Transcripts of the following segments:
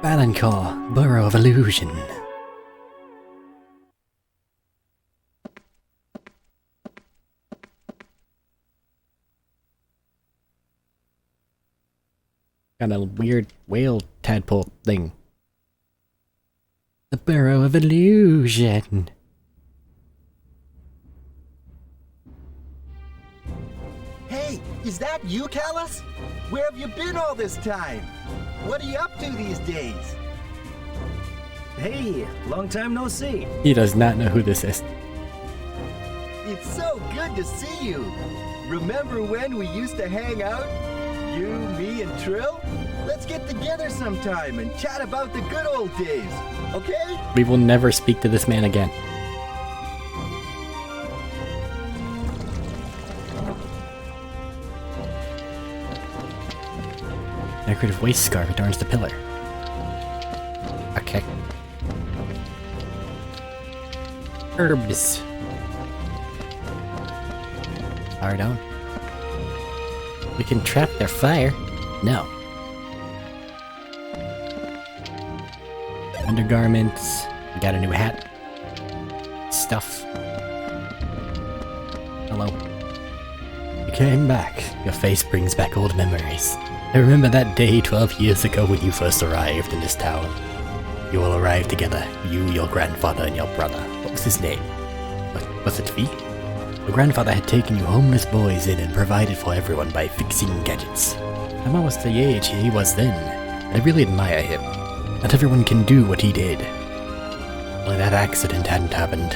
Baten, Borough of Illusion. Got a weird whale tadpole thing. The Borough of Illusion. Hey, is that you, Kaitos? Where have you been all this time? What are you up to these days? Hey, long time no see. He does not know who this is. It's so good to see you. Remember when we used to hang out? You, me, and Trill? Let's get together sometime and chat about the good old days, okay? We will never speak to this man again. Decorative waist scarf adorns the pillar. Okay. Herbs. Fire down. We can trap their fire. No. Undergarments. We got a new hat. Stuff. Hello. You came back. Your face brings back old memories. I remember that day 12 years ago when you first arrived in this town. You all arrived together. You, your grandfather, and your brother. What was his name? Was it V? Your grandfather had taken you homeless boys in and provided for everyone by fixing gadgets. I'm almost the age he was then. I really admire him. Not everyone can do what he did. Only that accident hadn't happened.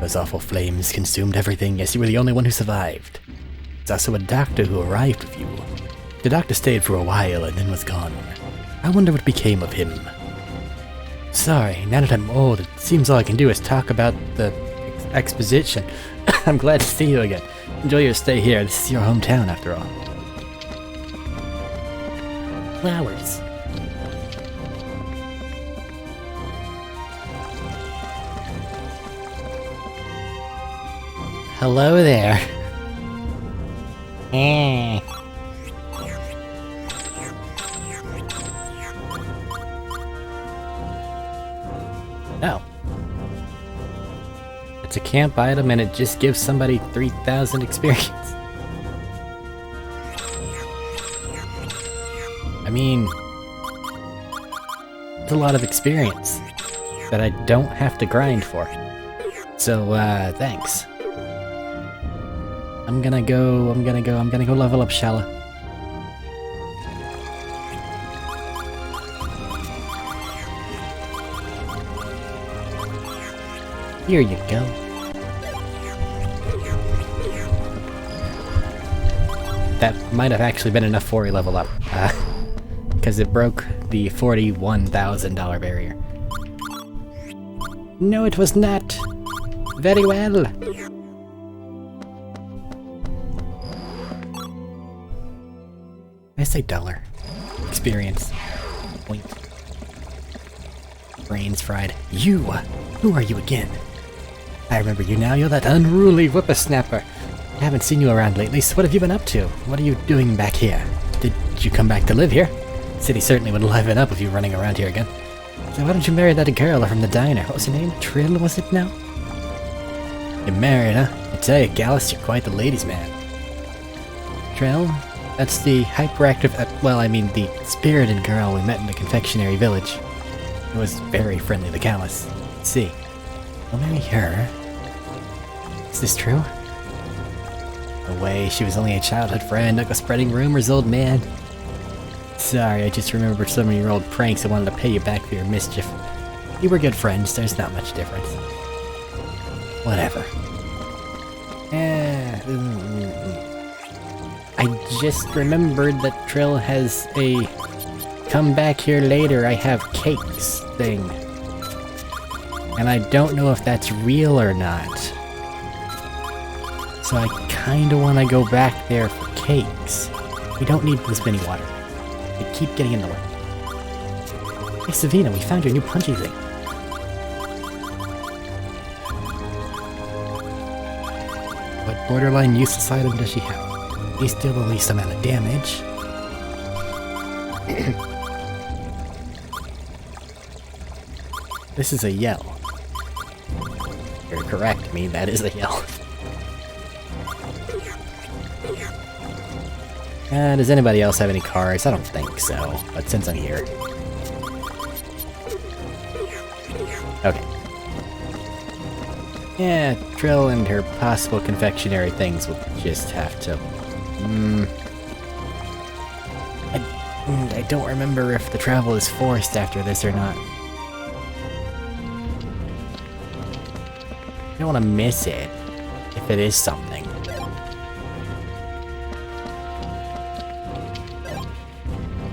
Those awful flames consumed everything, as you were the only one who survived. There's also a doctor who arrived with you. The doctor stayed for a while and then was gone. I wonder what became of him. Sorry, now that I'm old, it seems all I can do is talk about the exposition. I'm glad to see you again. Enjoy your stay here. This is your hometown, after all. Flowers. Hello there. No. It's a camp item and it just gives somebody 3,000 experience. I mean, it's a lot of experience that I don't have to grind for. So, thanks. I'm gonna go level up Shala. Here you go. That might have actually been enough for a level up, because it broke the $41,000 barrier. No, it was not. Very well. I say dollar. Experience. Point. Brains fried. You! Who are you again? I remember you now, you're that unruly whippersnapper. I haven't seen you around lately, so what have you been up to? What are you doing back here? Did you come back to live here? The city certainly would liven up if you were running around here again. So why don't you marry that girl from the diner? What was her name? Trill, was it now? You're married, huh? I tell you, Gallus, you're quite the ladies' man. Trill? That's the hyperactive, the spirited girl we met in the confectionery village. It was very friendly to Gallus. Let's see. I'll marry her. Is this true? No way, she was only a childhood friend. Don't go spreading rumors, old man. Sorry, I just remembered some of your old pranks and wanted to pay you back for your mischief. You were good friends, there's not much difference. Whatever. I just remembered that Trill has a come back here later, I have cakes thing. And I don't know if that's real or not. So I kinda wanna go back there for cakes. We don't need this mini water. They keep getting in the way. Hey Savina, we found your new punchy thing. What borderline useless item does she have? At least deal the least amount of damage. This is a yell. You're correct, that is a yell. Does anybody else have any cars? I don't think so, but since I'm here. Okay. Yeah, Trill and her possible confectionery things will just have to... I don't remember if the travel is forced after this or not. I don't want to miss it, if it is something.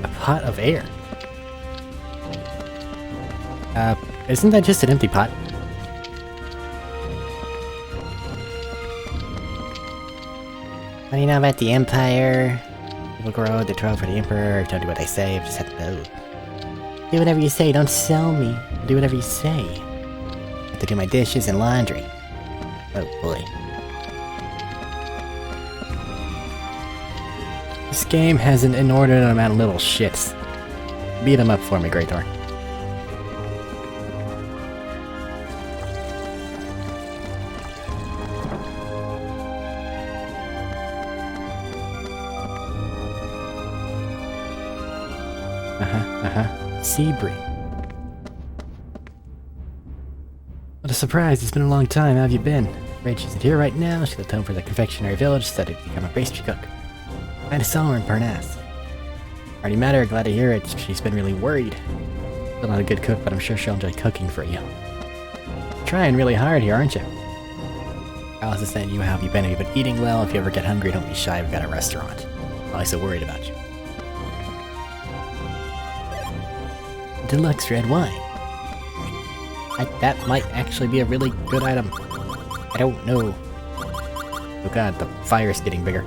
A pot of air. Isn't that just an empty pot? What do you know about the Empire? People grow, they travel for the Emperor, don't do what they say, just have to go. Do whatever you say, don't sell me. Do whatever you say. I have to do my dishes and laundry. Oh boy. This game has an inordinate amount of little shits. Beat them up for me, Great Door. Seabream. What a surprise, it's been a long time, how have you been? Great, she's here right now, she left home for the confectionery village, studied to become a pastry cook. I saw her in Parnasse. Already met her, glad to hear it, she's been really worried. Still not a good cook, but I'm sure she'll enjoy cooking for you. Trying really hard here, aren't you? Alice is saying, how have you been? Have you been eating well? If you ever get hungry, don't be shy, we've got a restaurant. I'm always so worried about you. Deluxe red wine. That might actually be a really good item. I don't know. Oh god, the fire's getting bigger.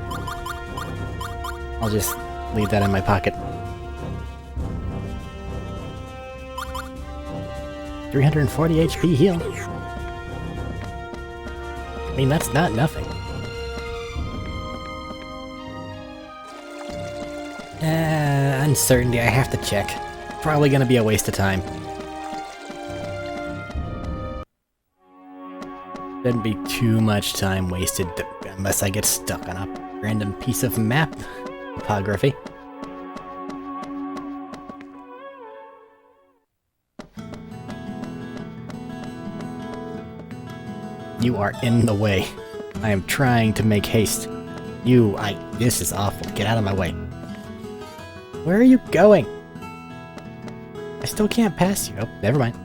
I'll just leave that in my pocket. 340 HP heal. I mean, that's not nothing. Uncertainty, I have to check. Probably gonna be a waste of time. Shouldn't be too much time wasted unless I get stuck on a random piece of map topography. You are in the way. I am trying to make haste. This is awful. Get out of my way. Where are you going? I still can't pass you. Oh, never mind.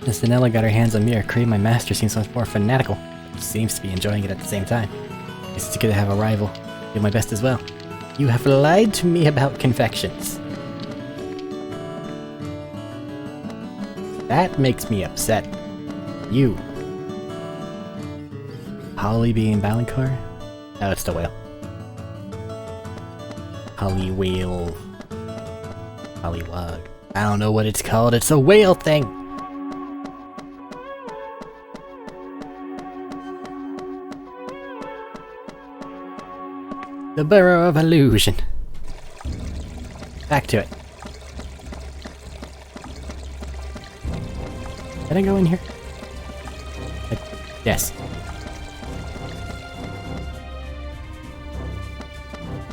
As Danella got her hands on me, or Crave, my master seems much more fanatical. He seems to be enjoying it at the same time. Guess it's good to have a rival. Do my best as well. You have lied to me about confections. That makes me upset. You. Holly being Balancar? No, it's the whale. Holly whale. Hollywog. I don't know what it's called, it's a whale thing! The Burrow of Illusion. Back to it. Did I go in here? Yes.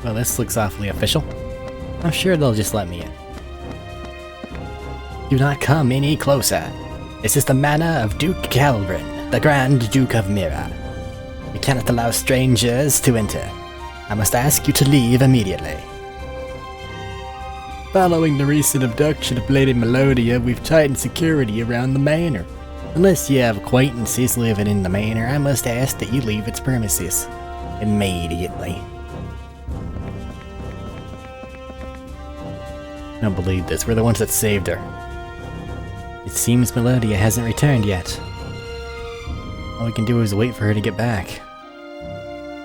Well, this looks awfully official. I'm sure they'll just let me in. Do not come any closer. This is the manor of Duke Calvin, the Grand Duke of Mira. We cannot allow strangers to enter. I must ask you to leave immediately. Following the recent abduction of Lady Melodia, we've tightened security around the manor. Unless you have acquaintances living in the manor, I must ask that you leave its premises immediately. I don't believe this. We're the ones that saved her. It seems Melodia hasn't returned yet. All we can do is wait for her to get back.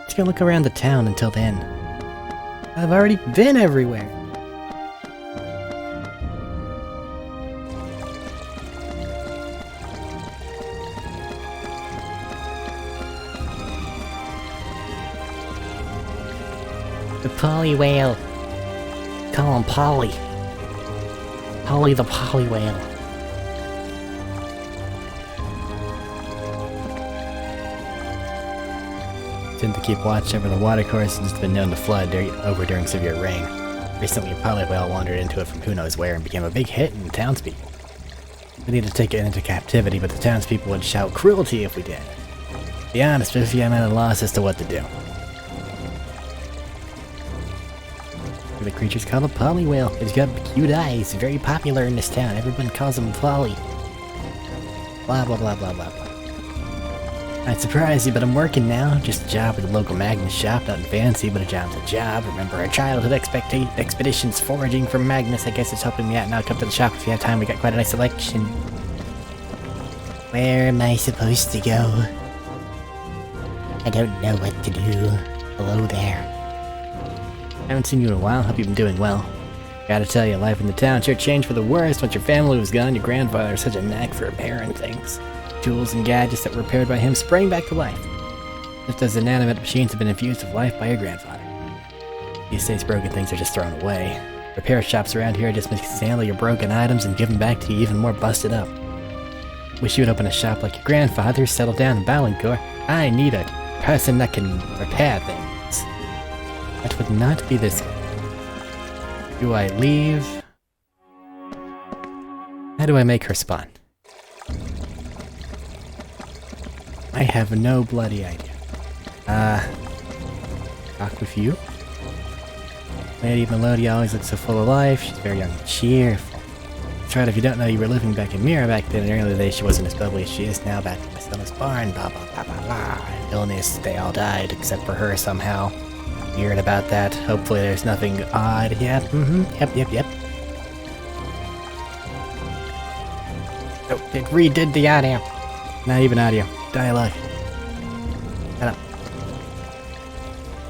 Let's go look around the town until then. I've already been everywhere. The Polly Whale. call him Polly. Polly the Polly Whale. Tend to keep watch over the watercourse and has been known to flood over during severe rain. Recently, a Polly Whale wandered into it from who knows where and became a big hit in the townspeople. We need to take it into captivity, but the townspeople would shout cruelty if we did. To be honest with you, I'm at a loss as to what to do. The creature's called a Polly Whale. It's got cute eyes, very popular in this town. Everyone calls him Polly. Blah blah blah blah blah blah. I'd surprise you, but I'm working now. Just a job at the local Magnus shop. Nothing fancy, but a job's a job. Remember our childhood expeditions foraging for Magnus. I guess it's helping me out now. Come to the shop if you have time. We got quite a nice selection. Where am I supposed to go? I don't know what to do. Hello there. Haven't seen you in a while. Hope you've been doing well. Gotta tell you, life in the town sure changed for the worst. Once your family was gone, your grandfather had such a knack for repairing things. Tools and gadgets that were repaired by him sprang back to life. Just as inanimate machines have been infused with life by your grandfather. These days, broken things are just thrown away. Repair shops around here just mishandle your broken items and give them back to you even more busted up. Wish you'd open a shop like your grandfather, settle down in Balancourt. I need a person that can repair things. That would not be this way. Do I leave? How do I make her spawn? I have no bloody idea. Talk with you? Lady Melodia always looks so full of life. She's very young and cheerful. That's right, if you don't know, you were living back in Mira back then. In the early days, she wasn't as bubbly as she is now back in Miss barn. Blah blah blah blah blah. Illness, they all died except for her somehow. Weird about that. Hopefully there's nothing odd. Yep, yep. Oh, it redid the audio. Not even audio. Dialogue. Shut up.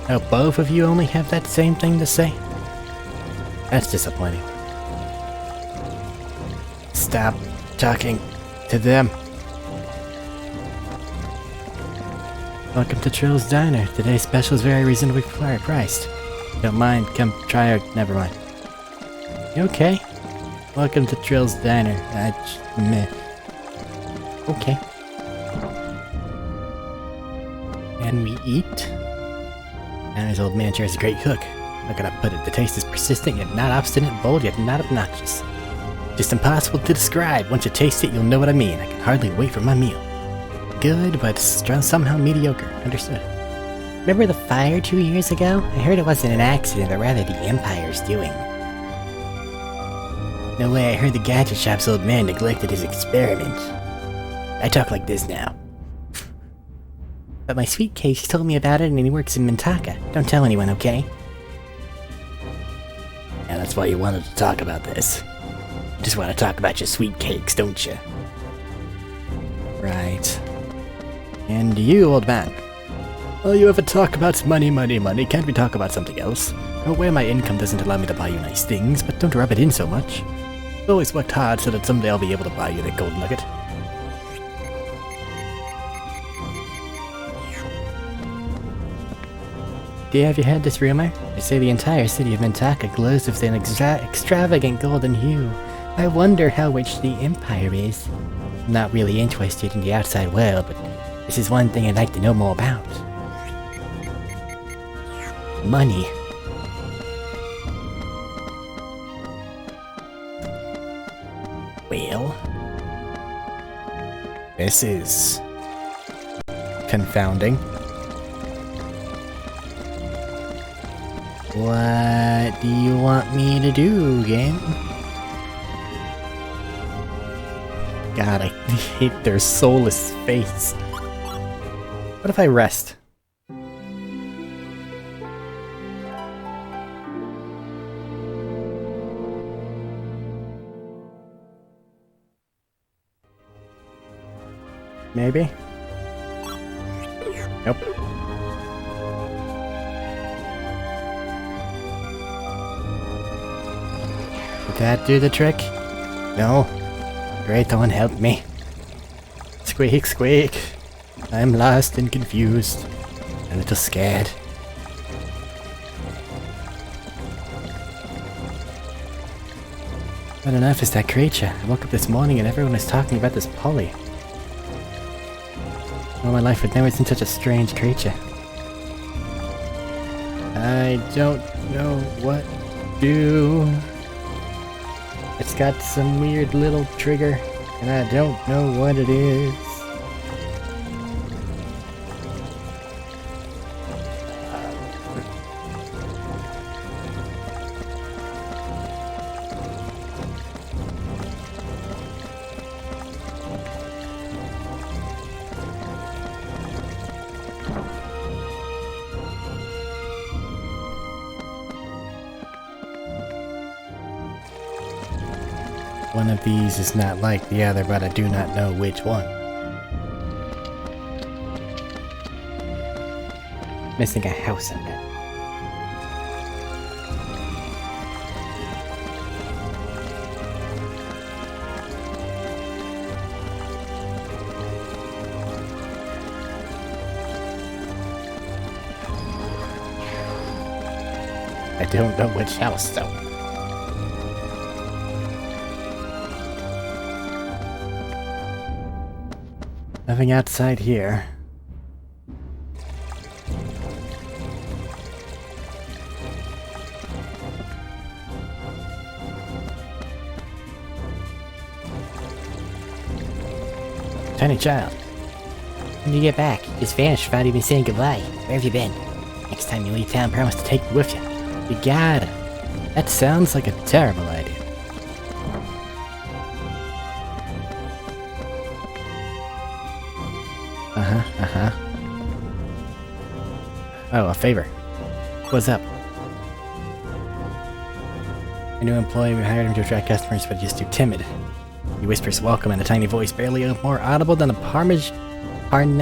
Oh, both of you only have that same thing to say? That's disappointing. Stop talking to them. Welcome to Trill's Diner. Today's special is very reasonably priced. Don't mind, come try our... Never mind. You okay? Welcome to Trill's Diner. Meh. Okay. And we eat. Diner's old man sure is a great cook. How can I put it? The taste is persistent, yet not obstinate, bold, yet not obnoxious. Just impossible to describe. Once you taste it, you'll know what I mean. I can hardly wait for my meal. Good, but somehow mediocre. Understood. Remember the fire 2 years ago? I heard it wasn't an accident, but rather the Empire's doing. No way, I heard the gadget shop's old man neglected his experiment. I talk like this now. But my sweet cakes told me about it and he works in Mintaka. Don't tell anyone, okay? Yeah, that's why you wanted to talk about this. You just want to talk about your sweet cakes, don't you? Right. And you, old man. Well, you ever talk about money? Can't we talk about something else? Oh, where my income doesn't allow me to buy you nice things, but don't rub it in so much. I've always worked hard so that someday I'll be able to buy you that gold nugget. Have you heard this rumor? They say the entire city of Mintaka glows with an extravagant golden hue. I wonder how rich the Empire is. I'm not really interested in the outside world, but this is one thing I'd like to know more about. Money. Well, this is confounding. What do you want me to do, game? God, I hate their soulless face. What if I rest? Maybe? Nope. Did that do the trick? No. Great one helped me. Squeak, squeak. I'm lost and confused. A little scared. Not enough is that creature. I woke up this morning and everyone was talking about this Polly. All my life I've never seen such a strange creature. I don't know what to do. It's got some weird little trigger, and I don't know what it is. One of these is not like the other, but I do not know which one. Missing a house in there. I don't know which house, though. Nothing outside here. Tiny child. When you get back, you just vanished without even saying goodbye. Where have you been? Next time you leave town, promise to take me with you. You gotta. That sounds like a terrible idea. Oh, a favor. What's up? A new employee, we hired him to attract customers, but he's too timid. He whispers welcome in a tiny voice, barely more audible than a Parnasian? I don't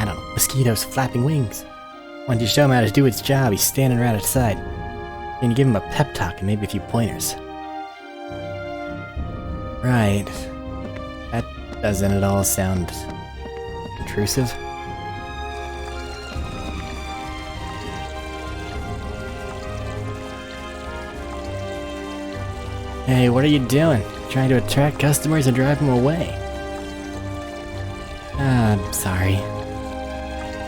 know. Mosquitoes flapping wings. Wanted to show him how to do its job. He's standing right outside. Can you give him a pep talk and maybe a few pointers? Right. That doesn't at all sound intrusive. Hey, what are you doing? Trying to attract customers and drive them away? I'm sorry.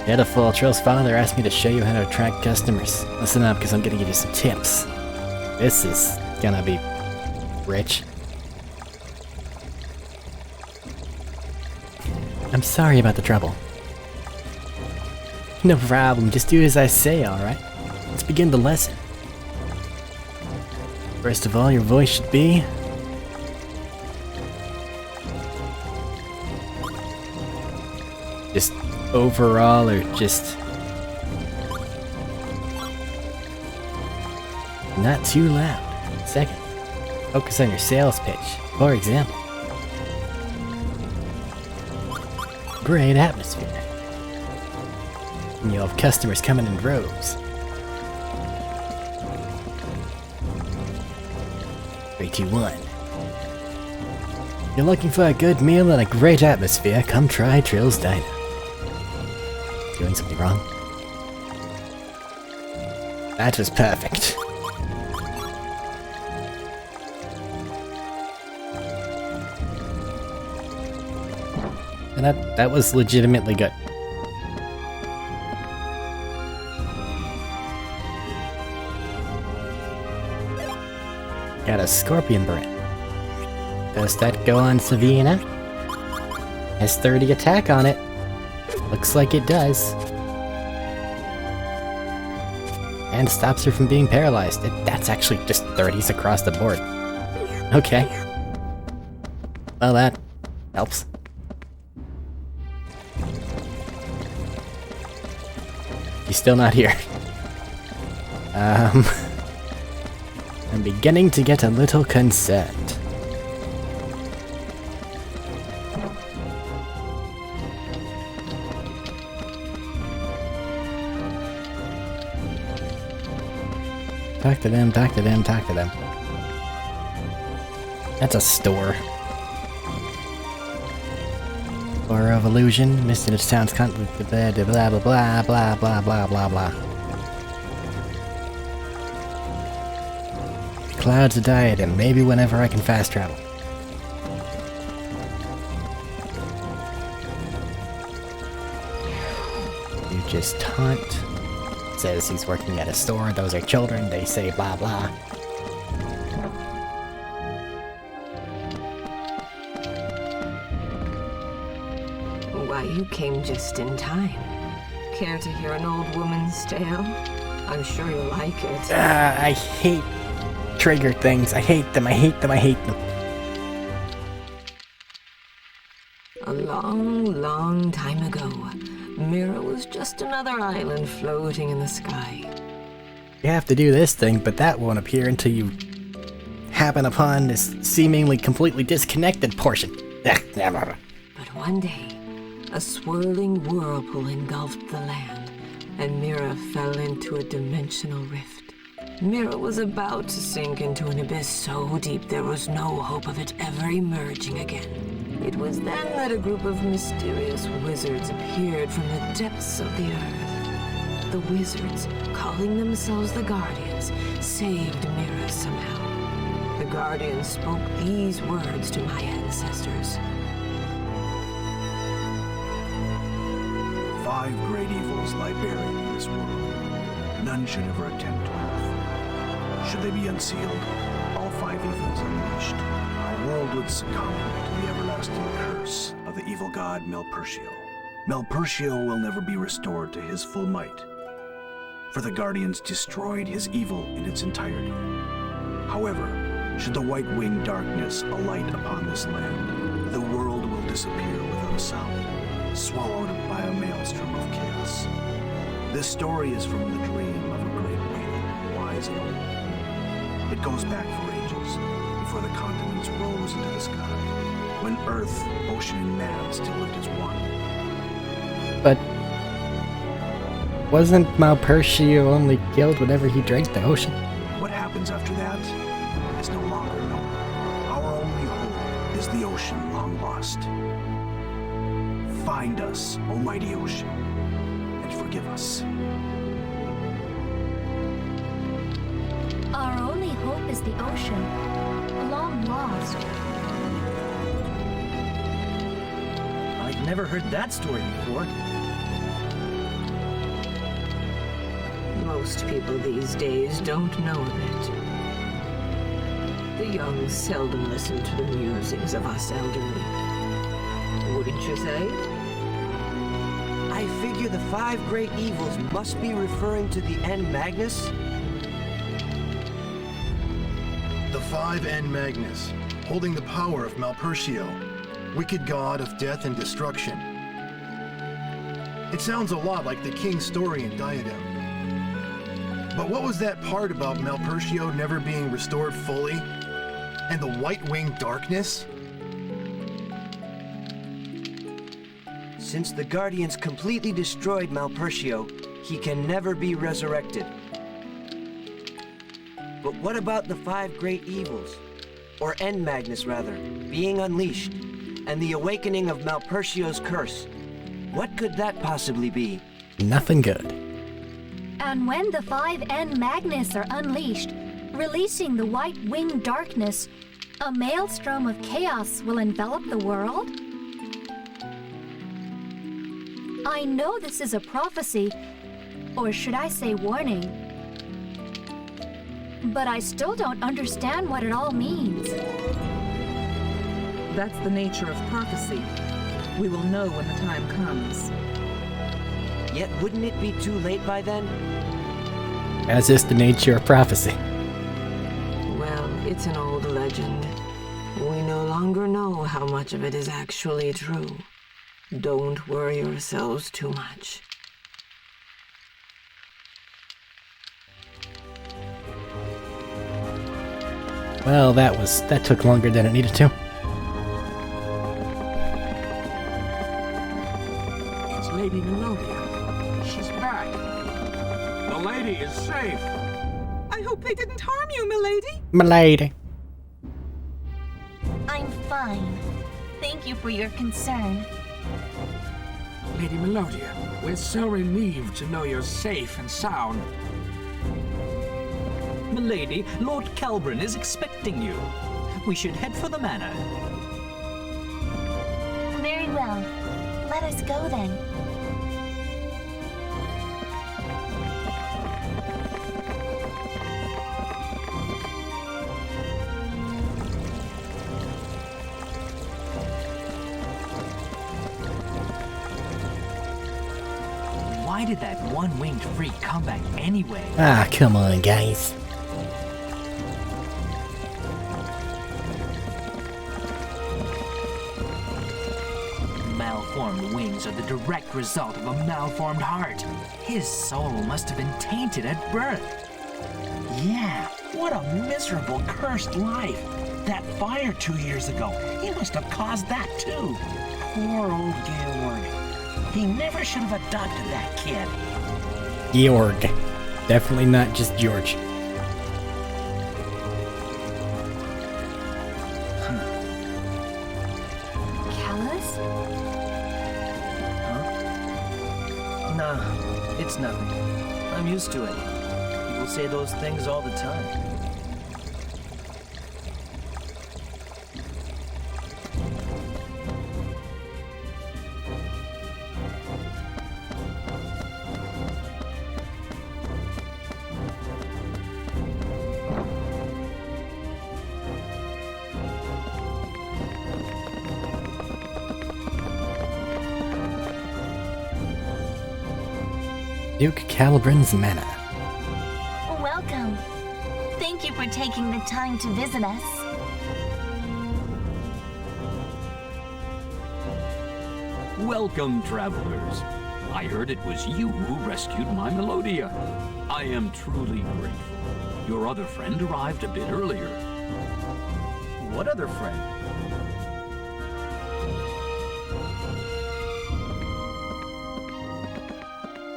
Pitiful, Trill's father asked me to show you how to attract customers. Listen up, because I'm gonna give you some tips. This is gonna be rich. I'm sorry about the trouble. No problem, just do as I say, alright? Let's begin the lesson. First of all, your voice should be... just overall, or just... not too loud. Second, focus on your sales pitch. For example, great atmosphere. And you'll have customers coming in droves. 3, 2, 1. You're looking for a good meal and a great atmosphere, come try Trill's Diner. Doing something wrong? That was perfect. And that was legitimately good. Got a scorpion brand. Does that go on Savina? Has 30 attack on it. Looks like it does. And stops her from being paralyzed. That's actually just 30s across the board. Okay. Well, that helps. He's still not here. I'm beginning to get a little concerned. Talk to them, talk to them, talk to them. That's a store. Aura of illusion, missed in its town's content, blah blah blah blah blah blah blah blah blah. clouds of diadem, maybe whenever I can fast travel. You just taunt. Says he's working at a store, those are children, they say blah blah. Why, you came just in time. Care to hear an old woman's tale? I'm sure you'll like it. I hate trigger things. I hate them, I hate them, I hate them. A long, long time ago, Mira was just another island floating in the sky. You have to do this thing, but that won't appear until you happen upon this seemingly completely disconnected portion. But one day, a swirling whirlpool engulfed the land, and Mira fell into a dimensional rift. Mira was about to sink into an abyss so deep there was no hope of it ever emerging again. It was then that a group of mysterious wizards appeared from the depths of the earth. The wizards, calling themselves the Guardians, saved Mira somehow. The Guardians spoke these words to my ancestors. 5 great evils lie buried in this world. None should ever attempt to move. Should they be unsealed, all 5 evils unleashed, our world would succumb to the everlasting curse of the evil god Melpertio. Melpertio will never be restored to his full might, for the Guardians destroyed his evil in its entirety. However, should the white-winged darkness alight upon this land, the world will disappear without a sound, swallowed by a maelstrom of chaos. This story is from the dream of a great wailing, wise and old. It goes back for ages, before the continents rose into the sky, when earth, ocean, and man still lived as one. But wasn't Malpertio only killed whenever he drank the ocean? What happens after that is no longer known. Our only hope is the ocean long lost. Find us, O mighty ocean, and forgive us. Our only hope is the ocean, long lost. I've never heard that story before. Most people these days don't know of it. The young seldom listen to the musings of us elderly. Wouldn't you say? I figure the 5 great evils must be referring to the N Magnus? The 5 N Magnus, holding the power of Malpertio, wicked god of death and destruction. It sounds a lot like the king's story in Diadem. But what was that part about Malpertio never being restored fully? And the white-winged darkness? Since the Guardians completely destroyed Malpertio, he can never be resurrected. But what about the 5 great evils, or N Magnus rather, being unleashed, and the awakening of Malpertio's curse? What could that possibly be? Nothing good. And when the 5 N Magnus are unleashed, releasing the white-winged darkness, a maelstrom of chaos will envelop the world? I know this is a prophecy, or should I say warning, but I still don't understand what it all means. That's the nature of prophecy. We will know when the time comes. Yet wouldn't it be too late by then? As is the nature of prophecy. Well, it's an old legend. We no longer know how much of it is actually true. Don't worry yourselves too much. Well, that took longer than it needed to. It's Lady Melodia. She's back. The lady is safe. I hope they didn't harm you, milady. Milady. I'm fine. Thank you for your concern. Lady Melodia, we're so relieved to know you're safe and sound. Milady, Lord Calbrin is expecting you. We should head for the manor. Very well. Let us go then. Why did that one-winged freak come back anyway? Ah, come on, guys. Malformed wings are the direct result of a malformed heart. His soul must have been tainted at birth. Yeah, what a miserable, cursed life. That fire 2 years ago, he must have caused that too. Poor old Georg. He never should have adopted that kid. Georg. Definitely not just George. Callus? Nah, it's nothing. I'm used to it. People say those things all the time. Duke Calibrin's Manor. Welcome. Thank you for taking the time to visit us. Welcome, travelers. I heard it was you who rescued my Melodia. I am truly grateful. Your other friend arrived a bit earlier. What other friend?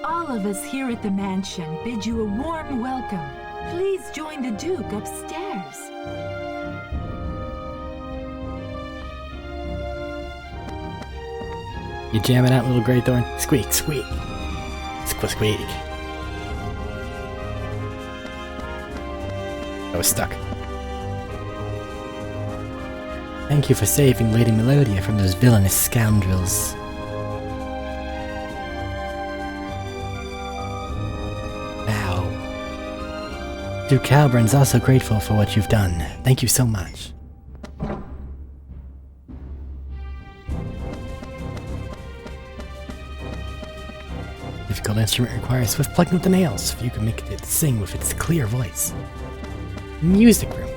All of us here at the mansion bid you a warm welcome. Please join the Duke upstairs. You jamming out, little Greythorn? Squeak, squeak. Squeak, squeak. I was stuck. Thank you for saving Lady Melodia from those villainous scoundrels. Duke Calbrin's also grateful for what you've done. Thank you so much. Difficult instrument requires swift plucking with the nails. If you can make it sing with its clear voice. Music room.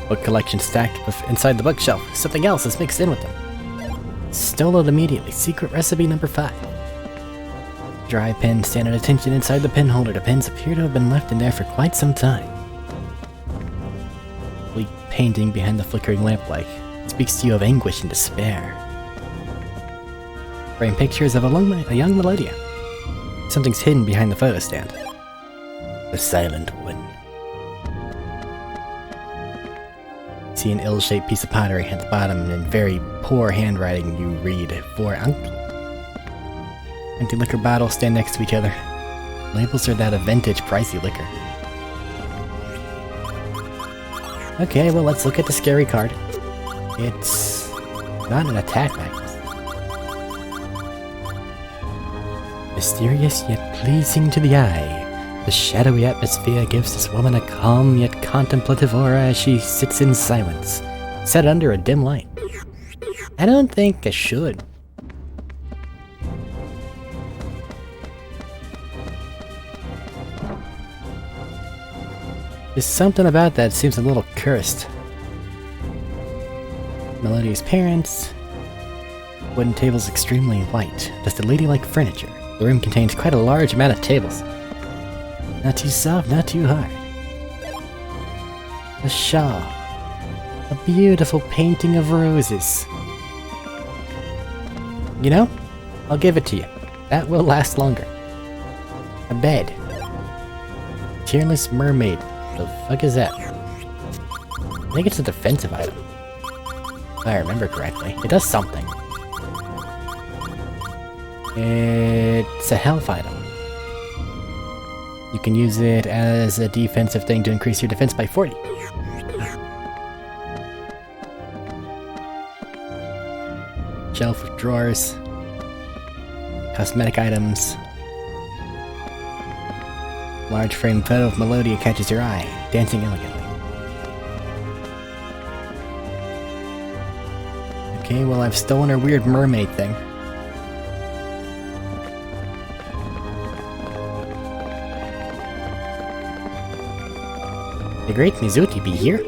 Book collection stacked inside the bookshelf. Something else is mixed in with them. Stole it immediately. Secret recipe number 5. Dry pens stand at attention inside the pen holder. The pens appear to have been left in there for quite some time. Bleak painting behind the flickering lamplight speaks to you of anguish and despair. Framed pictures of a young Melodia. Something's hidden behind the photo stand. The Silent One. See an ill-shaped piece of pottery at the bottom, and in very poor handwriting you read, "For Uncle." Empty liquor bottles stand next to each other. Labels are that of vintage, pricey liquor. Okay, well, let's look at the scary card. It's not an attack magnus. Mysterious yet pleasing to the eye. The shadowy atmosphere gives this woman a calm yet contemplative aura as she sits in silence, set under a dim light. I don't think I should. There's something about that seems a little cursed. Melodia's parents. Wooden tables extremely white, just a ladylike furniture. The room contains quite a large amount of tables. Not too soft, not too hard. A shawl. A beautiful painting of roses. You know, I'll give it to you. That will last longer. A bed. Tearless mermaid. The fuck is that? think it's a defensive item. If I remember correctly. It does something. It's a health item. You can use it as a defensive thing to increase your defense by 40. Shelf of drawers. Cosmetic items. Large frame photo of Melodia catches your eye, dancing elegantly. Okay, well I've stolen her weird mermaid thing. The great Mizuti be here?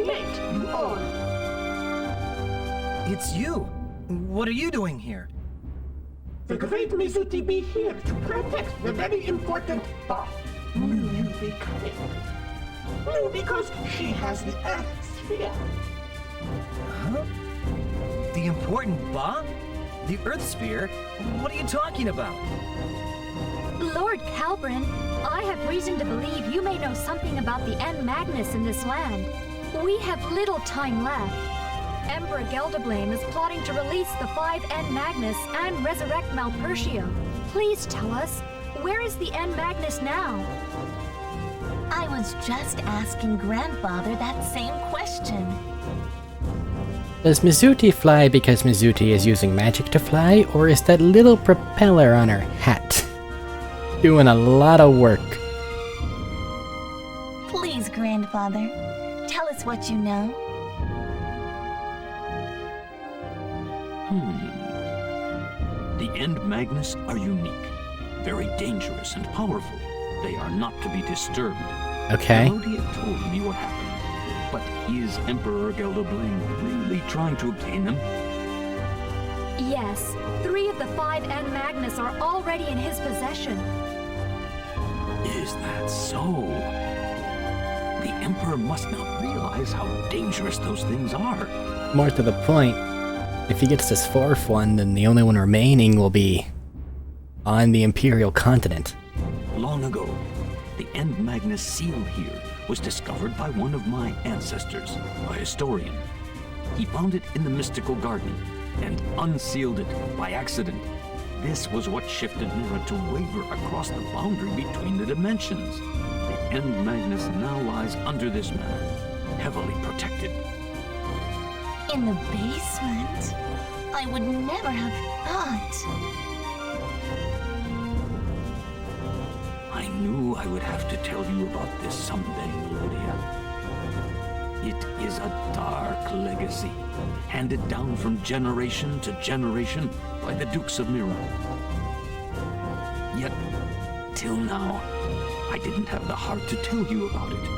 It's you! What are you doing here? The great Mizuti be here to protect the very important boss. Will you be coming? No, because she has the Earth Sphere. Huh? The important Ba? The Earth Sphere? What are you talking about? Lord Calbrin, I have reason to believe you may know something about the N Magnus in this land. We have little time left. Emperor Gelderblame is plotting to release the 5N Magnus and resurrect Malpertio. Please tell us, where is the N Magnus now? I was just asking Grandfather that same question. Does Mizuti fly because Mizuti is using magic to fly, or is that little propeller on her hat doing a lot of work? Please, Grandfather, tell us what you know. The End Magnus are unique, very dangerous and powerful. They are not to be disturbed. Okay. Melodia told me what happened, but is Emperor Gelderblame really trying to obtain them? Yes, 3 of the 5N Magnus are already in his possession. Is that so? The Emperor must not realize how dangerous those things are. More to the point, if he gets this 4th one, then the only one remaining will be on the Imperial continent. Long ago, the End Magnus seal here was discovered by one of my ancestors, a historian. He found it in the mystical garden and unsealed it by accident. This was what shifted Mira to waver across the boundary between the dimensions. The End Magnus now lies under this manor, heavily protected. In the basement? I would never have thought. I knew I would have to tell you about this someday, Melodia. It is a dark legacy, handed down from generation to generation by the Dukes of Mira. Yet, till now, I didn't have the heart to tell you about it.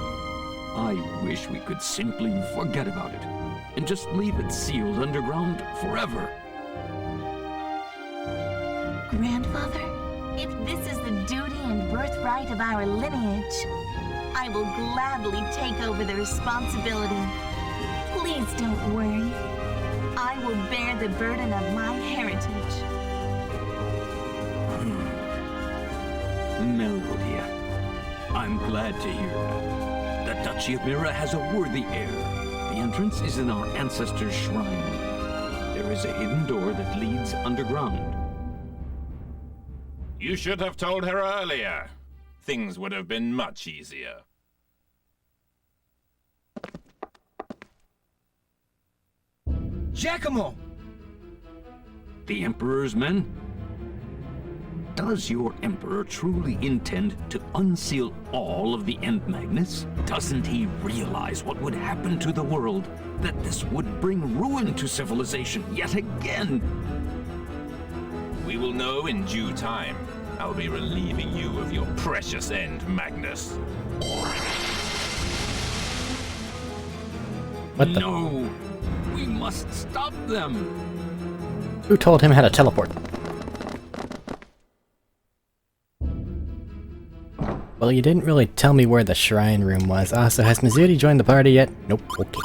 I wish we could simply forget about it and just leave it sealed underground forever. Grandfather, if this is the duty and birthright of our lineage, I will gladly take over the responsibility. Please don't worry. I will bear the burden of my heritage. Melodia, I'm glad to hear that. The Duchy of Mira has a worthy heir. The entrance is in our ancestors' shrine. There is a hidden door that leads underground. You should have told her earlier. Things would have been much easier. Giacomo! The Emperor's men? Does your Emperor truly intend to unseal all of the End Magnus? Doesn't he realize what would happen to the world? That this would bring ruin to civilization yet again? We will know in due time. I'll be relieving you of your precious End Magnus. What the? No! We must stop them! Who told him how to teleport? Well, you didn't really tell me where the shrine room was. Also, has Mizuti joined the party yet? Nope, okay.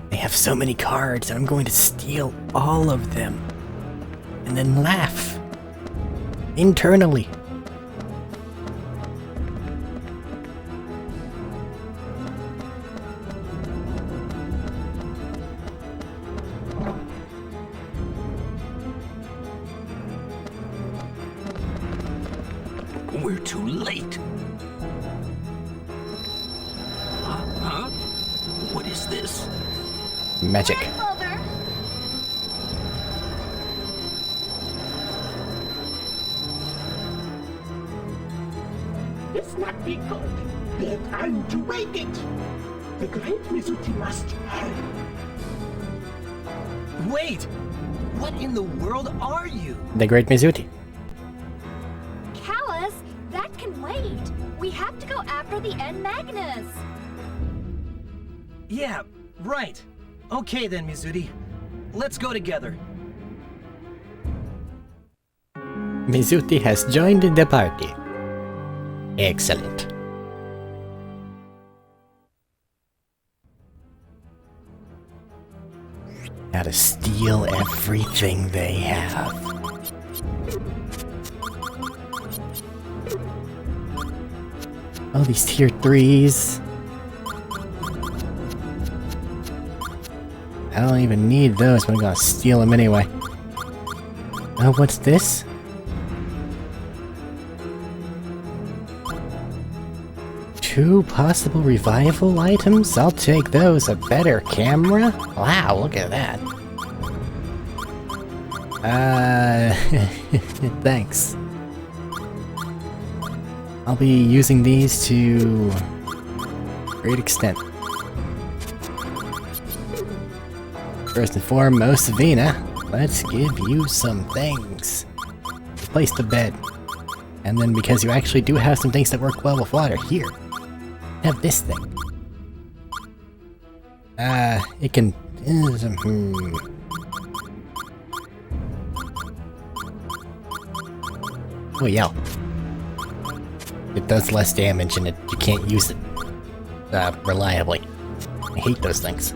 They have so many cards, and I'm going to steal all of them. And then laugh. Internally. We're too late. Huh? What is this? Magic. Mother! This not be good. Their time to wake it. The great Mizuti must help. Wait! What in the world are you? The Great Mizuti. Callus, that can wait. We have to go after the N Magnus. Yeah, right. Okay then, Mizuti. Let's go together. Mizuti has joined the party. Excellent. Gotta steal everything they have. Oh, these tier 3s. I don't even need those, but I'm gonna steal them anyway. Oh, what's this? Two possible revival items? I'll take those. A better camera? Wow, look at that. Thanks. I'll be using these to great extent. First and foremost, Vina, let's give you some things. Replace the bed. And then because you actually do have some things that work well with water, here. Have this thing. It can... Oh, yeah. It does less damage and you can't use it reliably. I hate those things.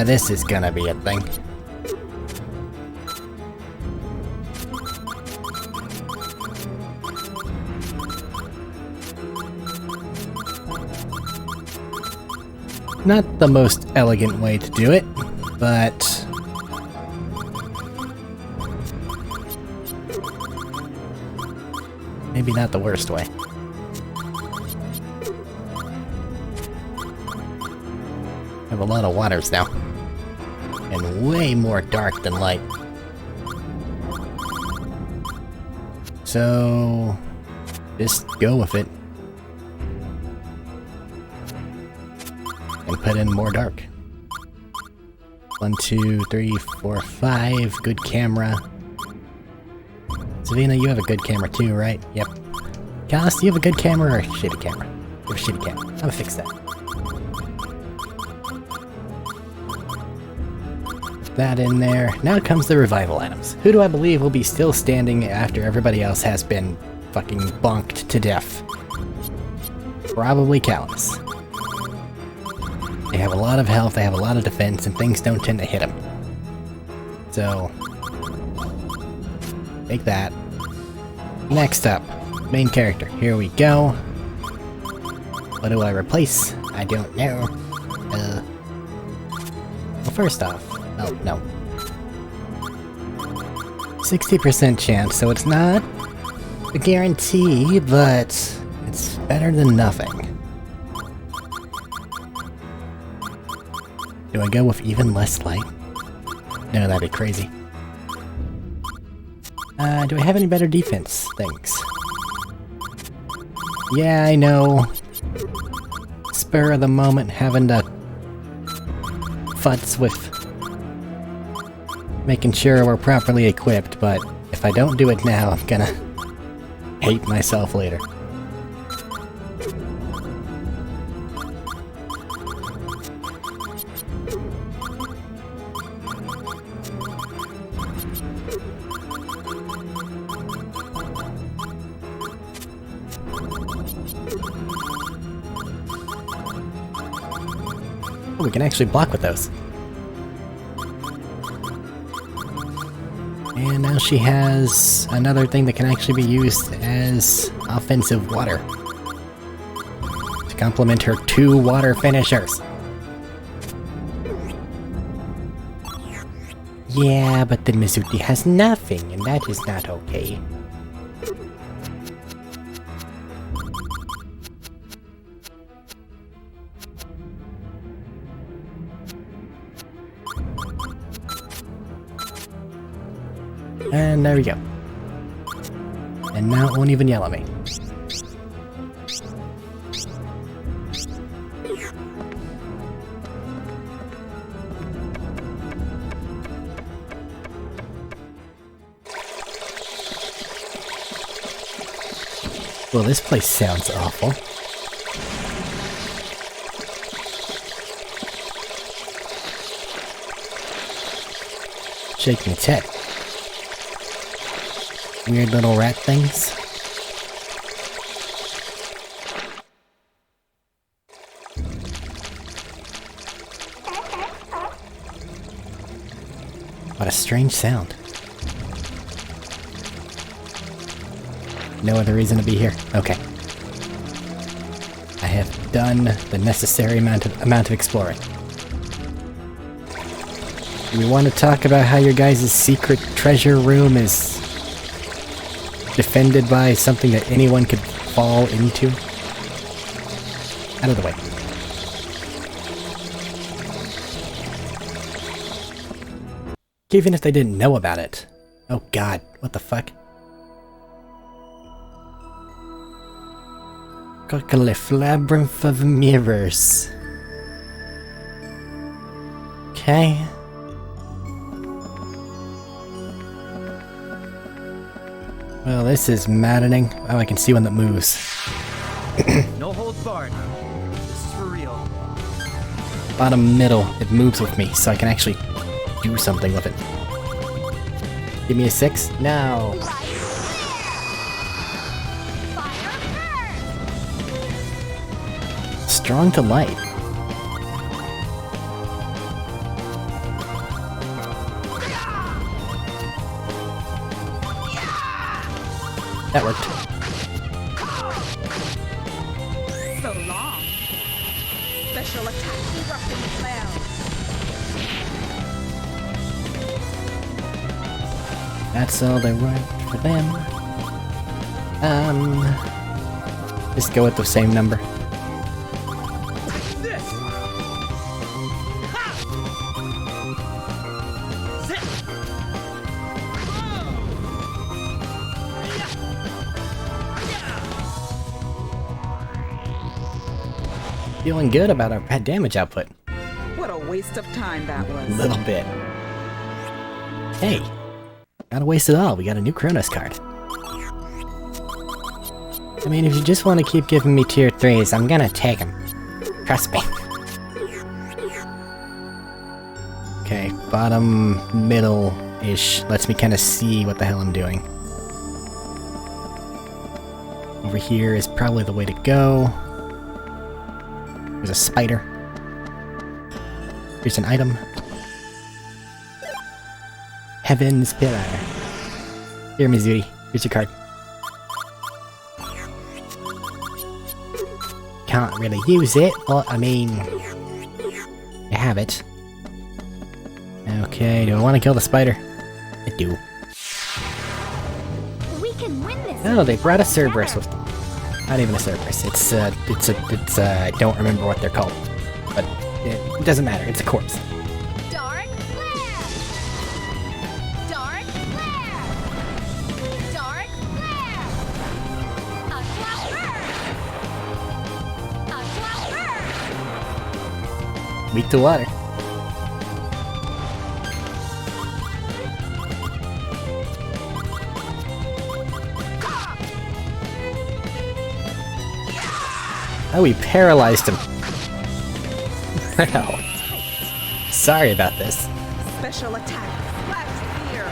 This is gonna be a thing. Not the most elegant way to do it, but... maybe not the worst way. I have a lot of waters now. And way more dark than light. So... just go with it. And put in more dark. 1, 2, 3, 4, 5. Good camera. Savina, you have a good camera too, right? Yep. Kaitos, do you have a good camera or a shitty camera? You have a shitty camera. I'm gonna fix that. Put that in there. Now comes the revival items. Who do I believe will be still standing after everybody else has been fucking bonked to death? Probably Kaitos. They have a lot of health, they have a lot of defense, and things don't tend to hit them. So... take that. Next up, main character. Here we go. What do I replace? I don't know. Well, first off... oh, no. 60% chance, so it's not a guarantee, but it's better than nothing. Do I go with even less light? No, that'd be crazy. Do I have any better defense things? Yeah, I know. Spur of the moment having to futz with making sure we're properly equipped, but if I don't do it now, I'm gonna hate myself later. Oh, we can actually block with those. And now she has another thing that can actually be used as offensive water. To complement her 2 water finishers. Yeah, but the Mizuti has nothing, and that is not okay. And there we go. And now it won't even yell at me. Well, this place sounds awful. Shaking its head. Weird little rat things. What a strange sound. No other reason to be here. Okay. I have done the necessary amount of exploring. Do we want to talk about how your guys' secret treasure room is defended by something that anyone could fall into? Out of the way. Even if they didn't know about it. Oh god, what the fuck? Cockalif Labyrinth of Mirrors. Okay. Well, this is maddening. Oh, I can see one that moves. No holds barred. This is for real. Bottom middle, it moves with me, so I can actually do something with it. Give me a 6? No! Strong to light. That worked. So long. Special attack erupting cloud. That's all they write for them. Just go with the same number. Feeling good about our pet damage output. What a waste of time that was. A little bit. Hey, not a waste at all. We got a new Kronos card. I mean, if you just want to keep giving me tier 3s, I'm gonna take them. Trust me. Okay, bottom, middle-ish. Lets me kind of see what the hell I'm doing. Over here is probably the way to go. There's a spider. Here's an item. Heaven's Pillar. Here, Mizuti. Here's your card. Can't really use it, but I mean, you have it. Okay, do I want to kill the spider? I do. We can win this. Oh, they brought a Cerberus with them. Not even a Cerberus. It's I don't remember what they're called. But it doesn't matter. It's a corpse. Dark flare. Dark flare. Dark flare. Aqua burn. Aqua burn. Weak to water. Oh, we paralyzed him. Wow. Sorry about this. Special attack. Flash spear.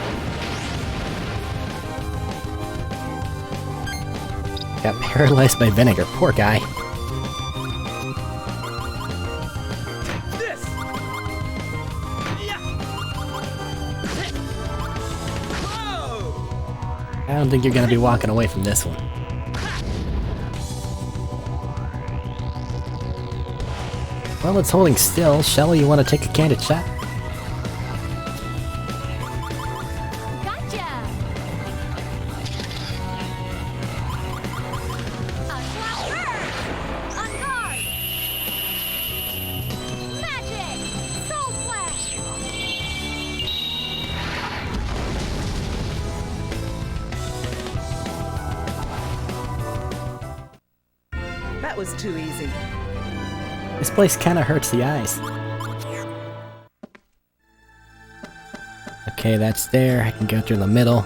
Got paralyzed by vinegar. Poor guy. This. I don't think you're gonna be walking away from this one. Well, it's holding still. Shelley, you want to take a candid shot? That was too easy. This place kinda hurts the eyes. Okay, that's there. I can go through the middle.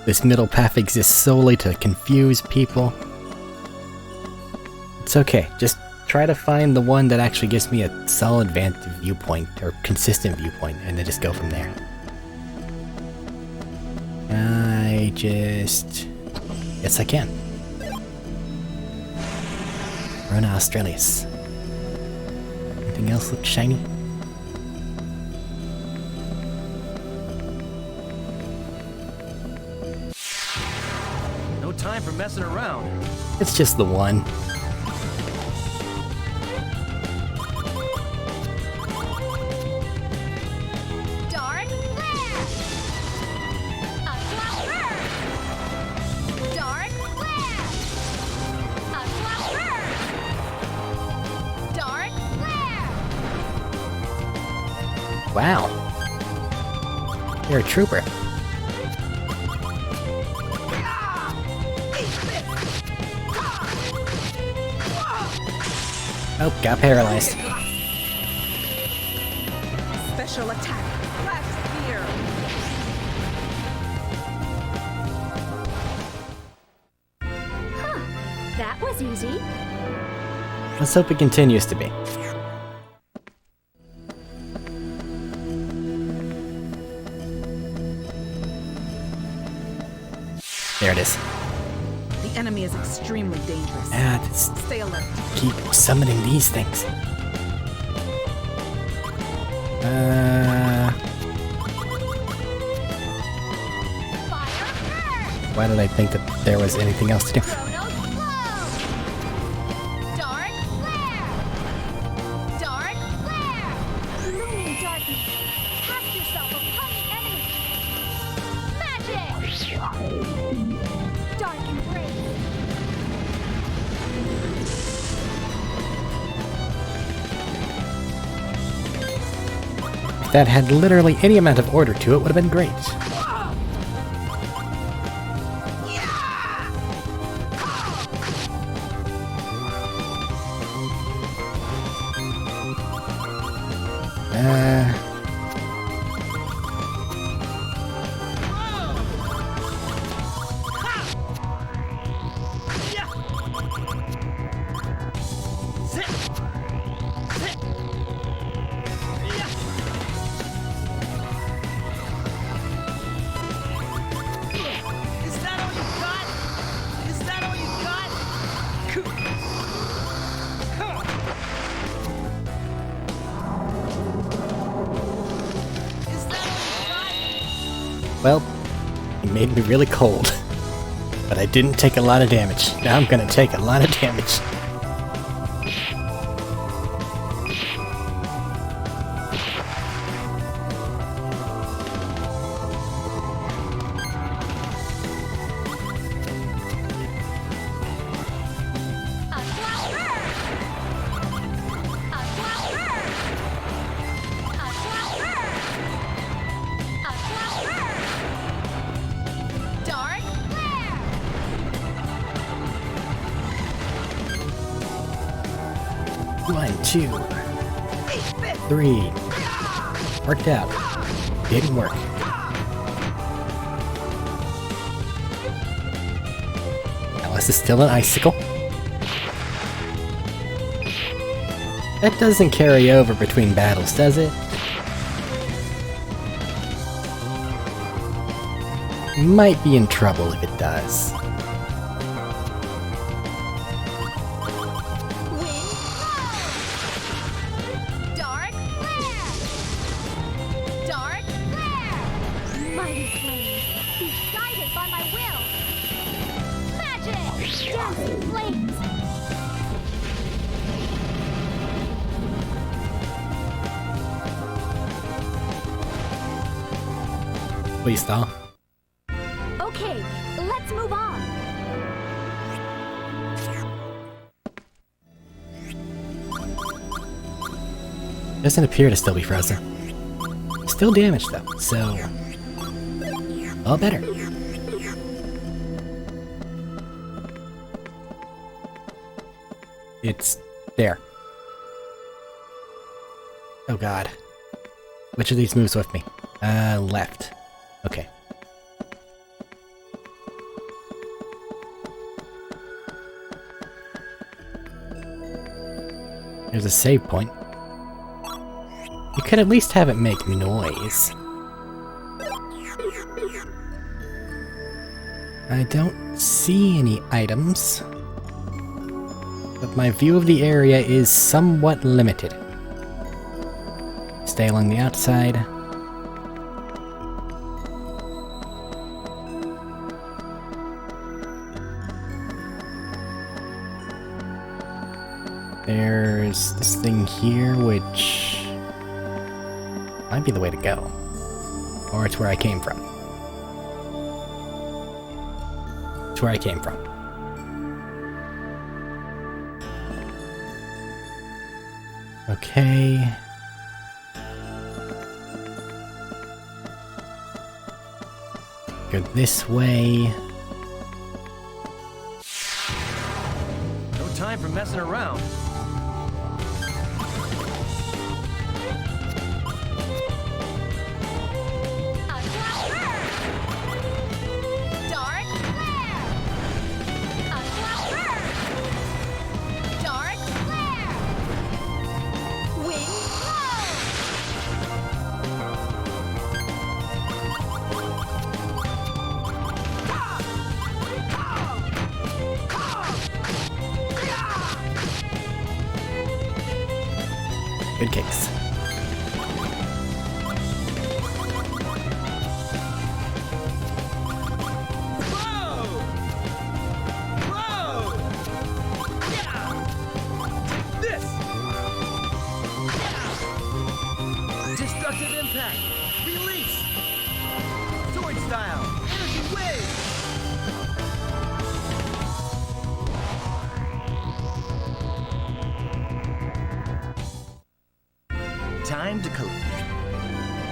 This middle path exists solely to confuse people. It's okay, just try to find the one that actually gives me a solid viewpoint, or consistent viewpoint, and then just go from there. Yes I can. Rona Australis. Anything else look shiny? No time for messing around. It's just the one. Dark flare! A flopper! Dark flare! A flopper! Dark flare! Wow. You're a trooper. Oh, got paralyzed. Special attack. Flash spear. Huh. That was easy. Let's hope it continues to be. There it is. The enemy is extremely dangerous. Stay alert. Keep summoning these things. Why did I think that there was anything else to do? Dark flare! Dark flare! Looming darkness. Cast yourself upon the enemy. Magic! Dark embrace. If that had literally any amount of order to it, would have been great. Well, it made me really cold. But I didn't take a lot of damage. Now I'm gonna take a lot of damage. One, two, three. Worked out. Didn't work. Alice is still an icicle. That doesn't carry over between battles, does it? Might be in trouble if it does. Please stop. Okay, let's move on. Doesn't appear to still be frozen. Still damaged though, so all better. It's there. Oh god. Which of these moves with me? Left. Okay. There's a save point. You could at least have it make noise. I don't see any items, but my view of the area is somewhat limited. Stay along the outside. There's this thing here, which might be the way to go. Or it's where I came from. It's where I came from. Okay. Go this way. No time for messing around. Good kicks. Destructive impact! Release! Sword style! Energy wave! Time to collect.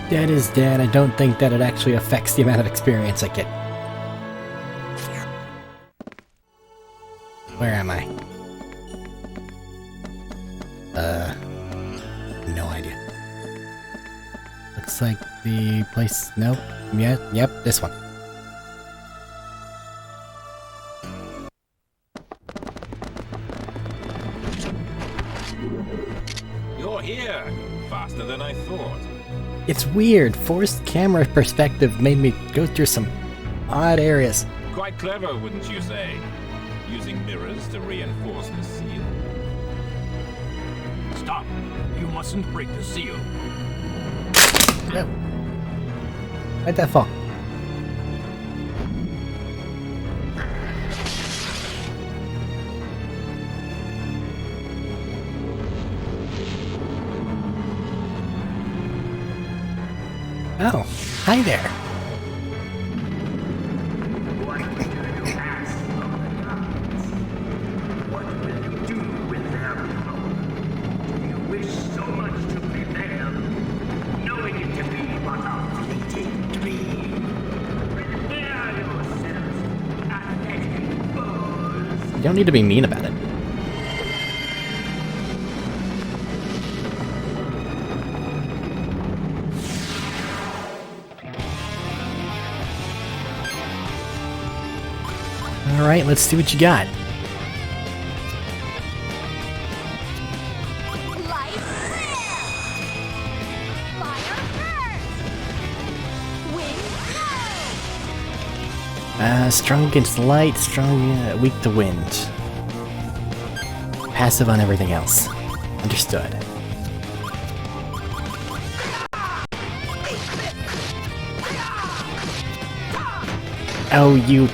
Dead is dead. I don't think that it actually affects the amount of experience I get. Where am I? No idea. Looks like the place... Nope. Yep, this one. You're here! Faster than I thought. It's weird. Forced camera perspective made me go through some odd areas. Quite clever, wouldn't you say? Using mirrors to reinforce the seal. Stop! You mustn't break the seal. No. Where'd that fall? Oh, hi there. What will you do with them? Do you wish so much to prevail, knowing it to be but a fleeting dream? Prepare yourselves, athletic foes. You don't need to be mean about it. Alright, let's see what you got. Strong against light, strong, weak to wind. Passive on everything else. Understood. Oh, you...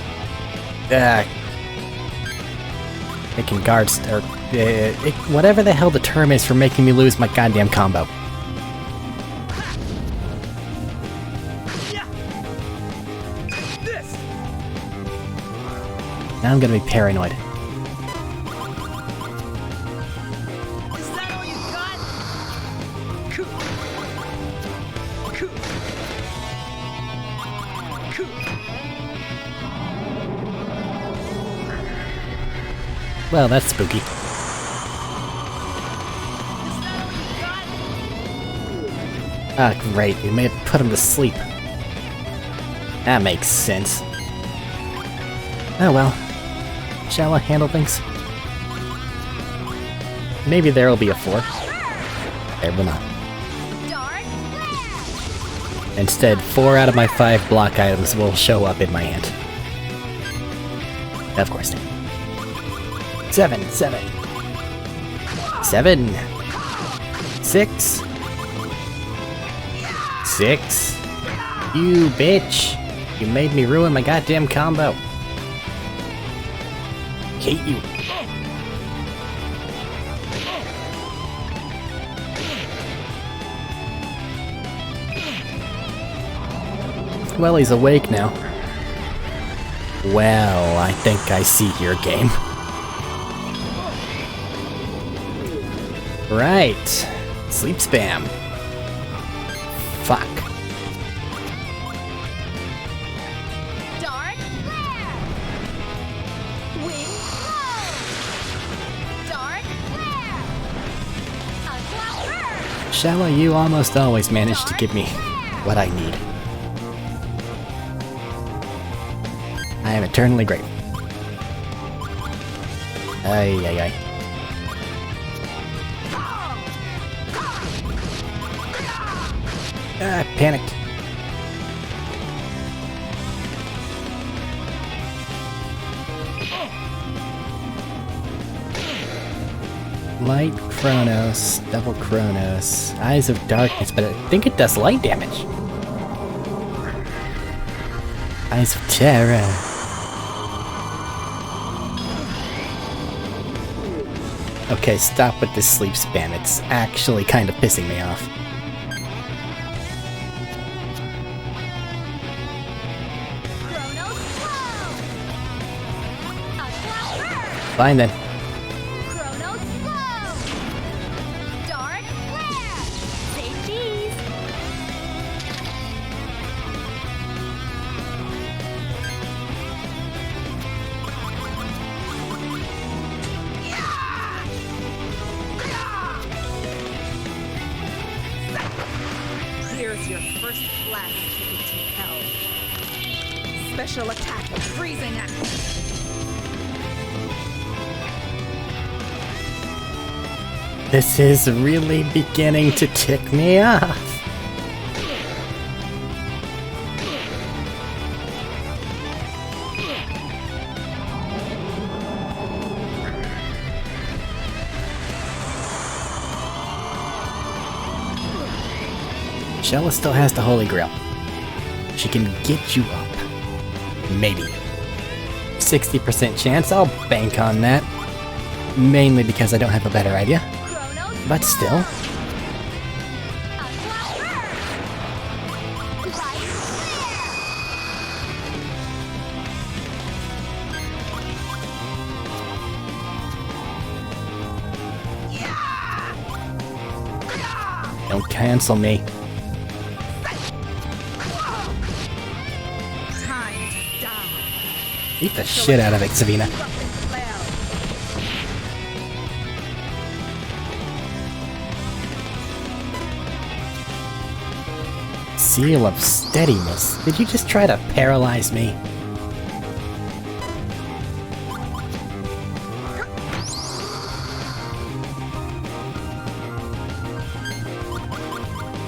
making guards, or... whatever the hell the term is for making me lose my goddamn combo. Now I'm gonna be paranoid. Is that all you got? Well, that's spooky. Ah, great. You may have put him to sleep. That makes sense. Oh well. Shall I handle things? Maybe there'll be a 4. There will not. Instead, 4 out of my 5 block items will show up in my hand. Of course. 7. 7. 7. 6. 6. You bitch! You made me ruin my goddamn combo. Hate you. Well, he's awake now. Well, I think I see your game. Right. Sleep spam. Fuck. Dark flare. Wing blow. Dark flare. Aqua burst. Shala, you almost always manage to give me what I need. I am eternally grateful. Ay, ay, ay. Ah, I panicked. Light Chronos, double Chronos, Eyes of Darkness, but I think it does light damage. Eyes of Terror. Okay, stop with this sleep spam. It's actually kind of pissing me off. Fine then. Dark flare. Save these. Here's your first blast ticket to hell. Special attack, freezing axe. This is really beginning to tick me off. Shella still has the Holy Grail. She can get you up. Maybe. 60% chance, I'll bank on that. Mainly because I don't have a better idea. But still. Don't cancel me. Beat the shit out of it, Savina. Seal of Steadiness. Did you just try to paralyze me?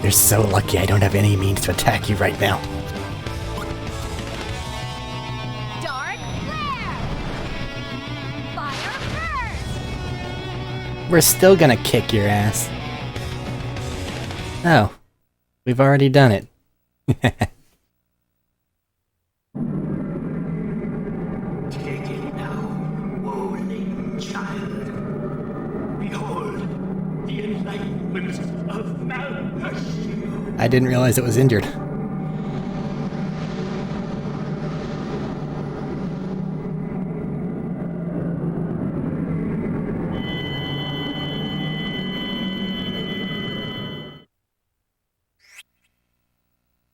You're so lucky I don't have any means to attack you right now. Dark flare. Fire burst. We're still gonna kick your ass. Oh. We've already done it. Take it now, woe-laden child. Behold, the enlightenment of Malpashio. I didn't realize it was injured.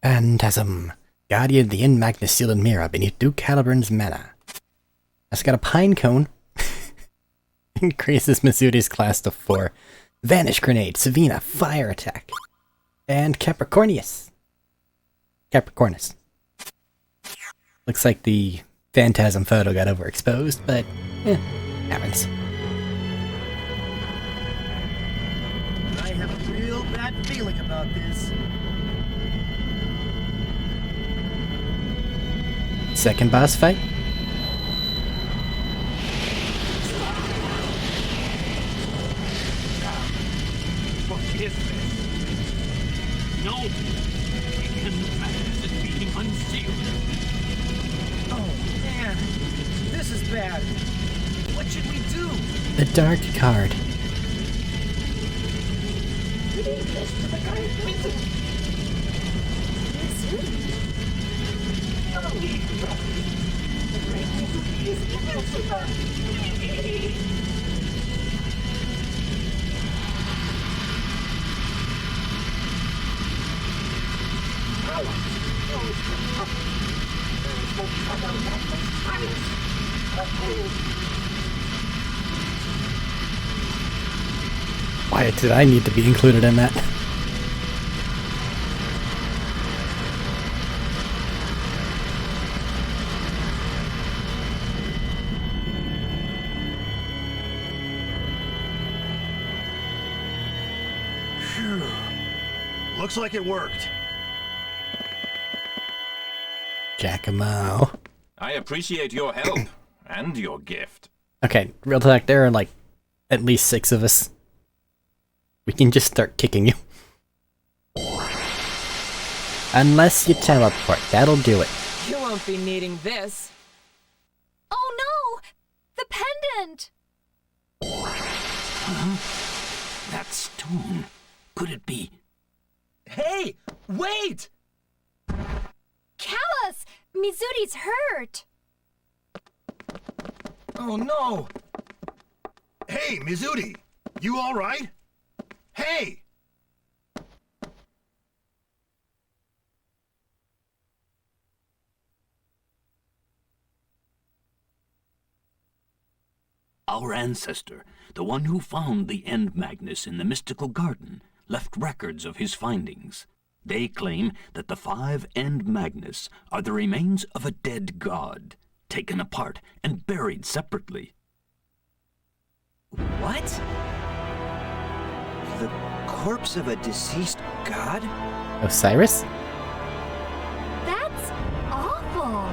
Phantasm. Guardian of the End Magnus Seal and Mirror beneath Duke Haliburn's mana. That's got a pine cone. Increases Masudi's class to 4. Vanish Grenade, Savina, Fire Attack. And Capricornus. Looks like the Phantasm photo got overexposed, but happens. I have a real bad feeling about this. Second boss fight? What is this? No! The end madness is being unsealed. Oh, man. This is bad. What should we do? The Dark Card. Why did I need to be included in that? Phew. Looks like it worked. Giacomo. I appreciate your help and your gift. Okay, real talk, there are like at least 6 of us. We can just start kicking you. Unless you teleport, that'll do it. You won't be needing this. Oh no! The pendant! Huh? That stone. Could it be? Hey! Wait! Callus! Mizuti's hurt! Oh no! Hey, Mizuti! You alright? Hey! Our ancestor, the one who found the End Magnus in the mystical garden, left records of his findings. They claim that the 5 End Magnus are the remains of a dead god, taken apart and buried separately. What? The corpse of a deceased god? Osiris? That's awful!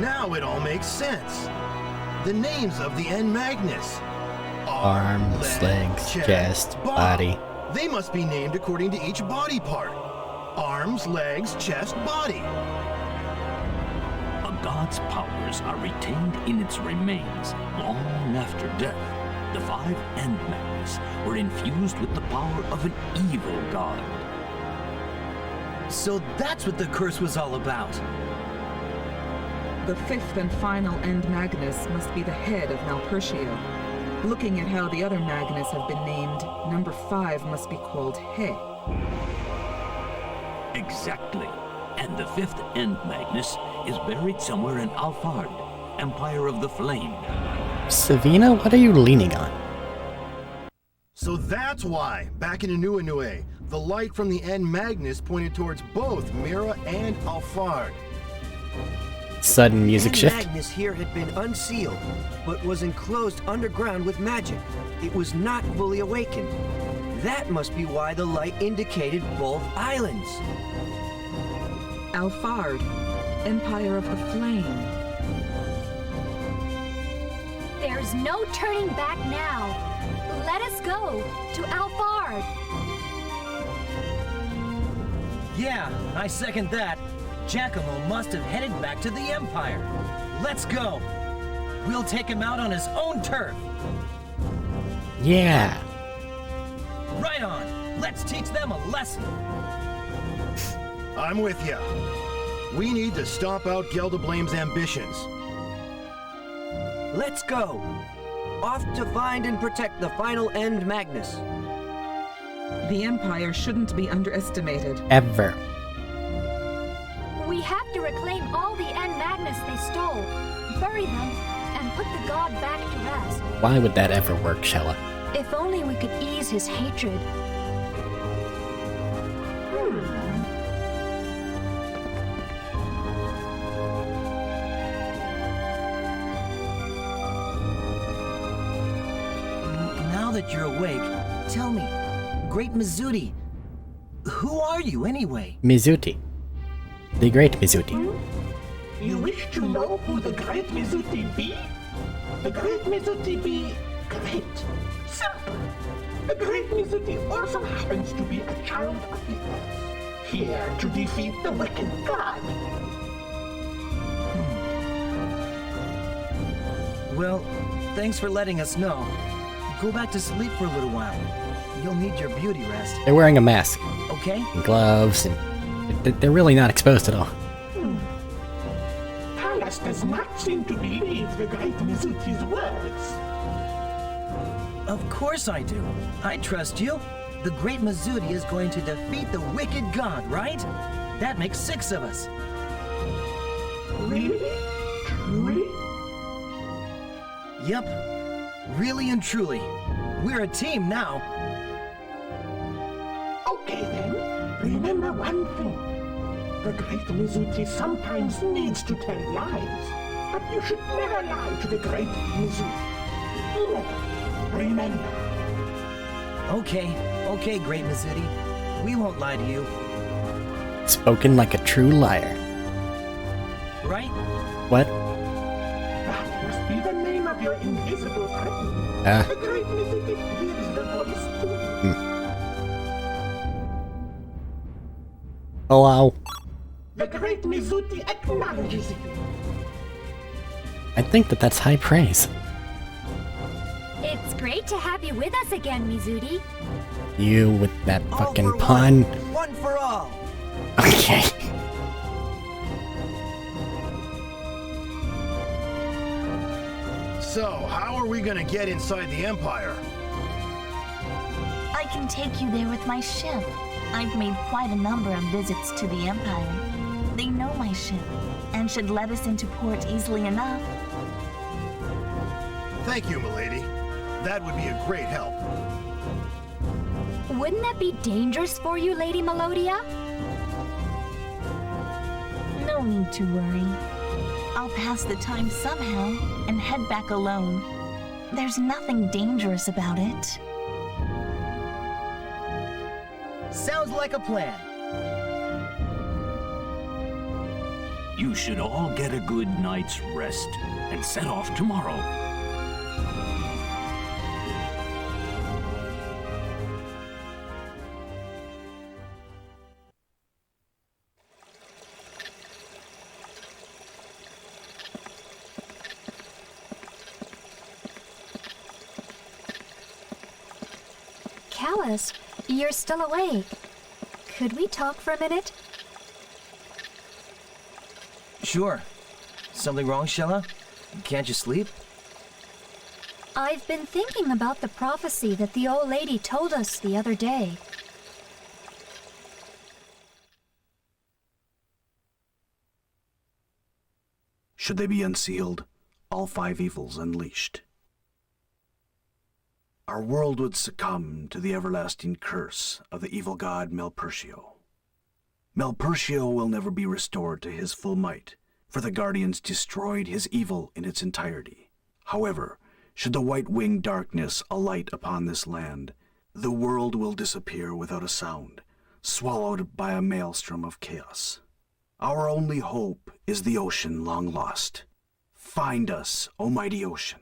Now it all makes sense. The names of the End Magnus. Arms, legs, chest, body. They must be named according to each body part. Arms, legs, chest, body. A god's powers are retained in its remains long after death. The 5 End Magnus were infused with the power of an evil god. So that's what the curse was all about. The 5th and final End Magnus must be the head of Malpertio. Looking at how the other Magnus have been named, number 5 must be called He. Exactly. And the 5th End Magnus is buried somewhere in Alfard, Empire of the Flame. Savina, what are you leaning on? So that's why, back in Anuenue, the light from the End Magnus pointed towards both Mira and Alfard. Sudden music shift. The Magnus here had been unsealed, but was enclosed underground with magic. It was not fully awakened. That must be why the light indicated both islands. Alfard, Empire of the Flame. There's no turning back now. Let us go to Alfard. Yeah, I second that. Giacomo must have headed back to the Empire. Let's go. We'll take him out on his own turf. Yeah. Right on. Let's teach them a lesson. I'm with ya. We need to stomp out Geldablame's ambitions. Let's go. Off to find and protect the final End Magnus. The Empire shouldn't be underestimated. Ever. We have to reclaim all the End Magnus they stole, bury them, and put the god back to rest. Why would that ever work, Shella? If only we could ease his hatred. now that you're awake, tell me, Great Mizuti, who are you anyway? Mizuti. The Great Mizuti. You wish to know who the Great Mizuti be? The Great Mizuti be great. Simple. The Great Mizuti also happens to be a child of the earth, here to defeat the wicked god. Well, thanks for letting us know. Go back to sleep for a little while. You'll need your beauty rest. They're wearing a mask. Okay? And gloves, and they're really not exposed at all. Kaitos does not seem to believe the Great Mizuti's words. Of course I do. I trust you. The Great Mizuti is going to defeat the wicked god, right? That makes 6 of us. Really? Truly? Yep. Really and truly. We're a team now. Okay then. Remember one thing. The Great Mizuti sometimes needs to tell lies. But you should never lie to the Great Mizuti. Never. Remember. Okay, Great Mizuti. We won't lie to you. Spoken like a true liar. Right? What? That must be the name of your invisible friend. The Great Mizuti gives the voice to you. Hello. The Great Mizuti acknowledges you. I think that's high praise. It's great to have you with us again, Mizuti. You with that All fucking for pun. One for all. Okay. So, how are we gonna get inside the Empire? I can take you there with my ship. I've made quite a number of visits to the Empire. They know my ship, and should let us into port easily enough. Thank you, milady. That would be a great help. Wouldn't that be dangerous for you, Lady Melodia? No need to worry. I'll pass the time somehow and head back alone. There's nothing dangerous about it. Sounds like a plan. You should all get a good night's rest and set off tomorrow. Callus, you're still awake. Could we talk for a minute? Sure. Something wrong, Shella? Can't you sleep? I've been thinking about the prophecy that the old lady told us the other day. Should they be unsealed, all 5 evils unleashed, our world would succumb to the everlasting curse of the evil god Melpertio. Melpertio will never be restored to his full might, for the Guardians destroyed his evil in its entirety. However, should the white-winged darkness alight upon this land, the world will disappear without a sound, swallowed by a maelstrom of chaos. Our only hope is the ocean long lost. Find us, O mighty ocean,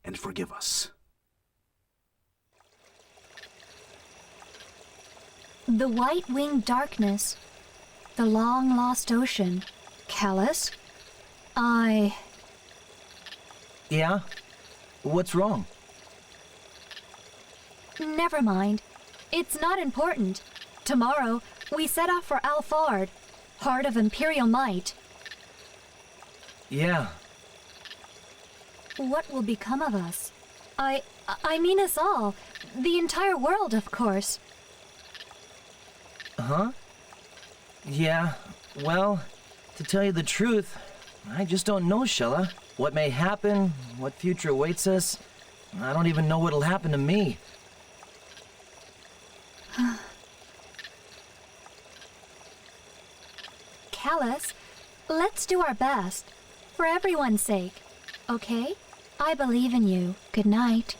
and forgive us. The white-winged darkness, the long-lost ocean. Callus? Yeah? What's wrong? Never mind. It's not important. Tomorrow, we set off for Alfard, heart of Imperial might. Yeah. What will become of us? I mean us all. The entire world, of course. Huh? Yeah, well, to tell you the truth, I just don't know, Shella. What may happen, what future awaits us, I don't even know what'll happen to me. Callus, let's do our best. For everyone's sake. Okay? I believe in you. Good night.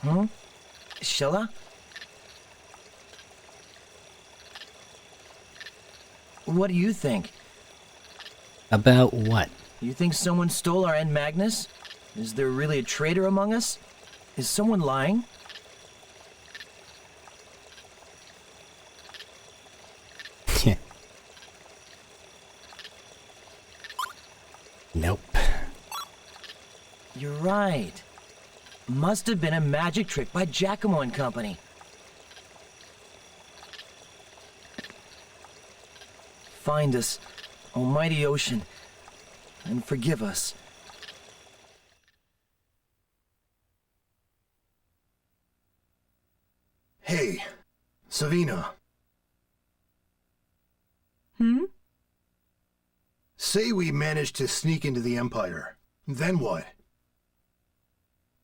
Huh? Sheila? What do you think? About what? You think someone stole our End Magnus? Is there really a traitor among us? Is someone lying? Nope. You're right. Must have been a magic trick by Giacomo and company. Find us, almighty ocean, and forgive us. Hey, Savina. Say we managed to sneak into the Empire. Then what?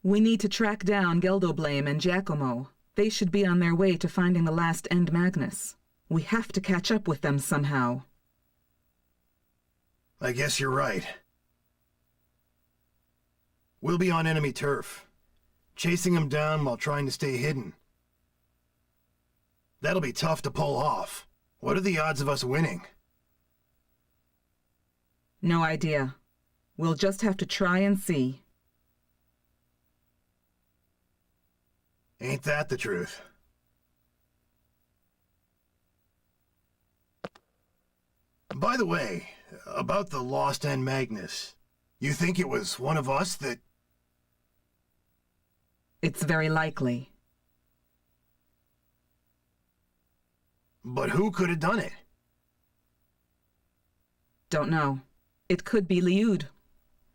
We need to track down Geldoblame and Giacomo. They should be on their way to finding the last End Magnus. We have to catch up with them somehow. I guess you're right. We'll be on enemy turf, chasing them down while trying to stay hidden. That'll be tough to pull off. What are the odds of us winning? No idea. We'll just have to try and see. Ain't that the truth? By the way, about the lost End Magnus, you think it was one of us that... It's very likely. But who could have done it? Don't know. It could be Liud.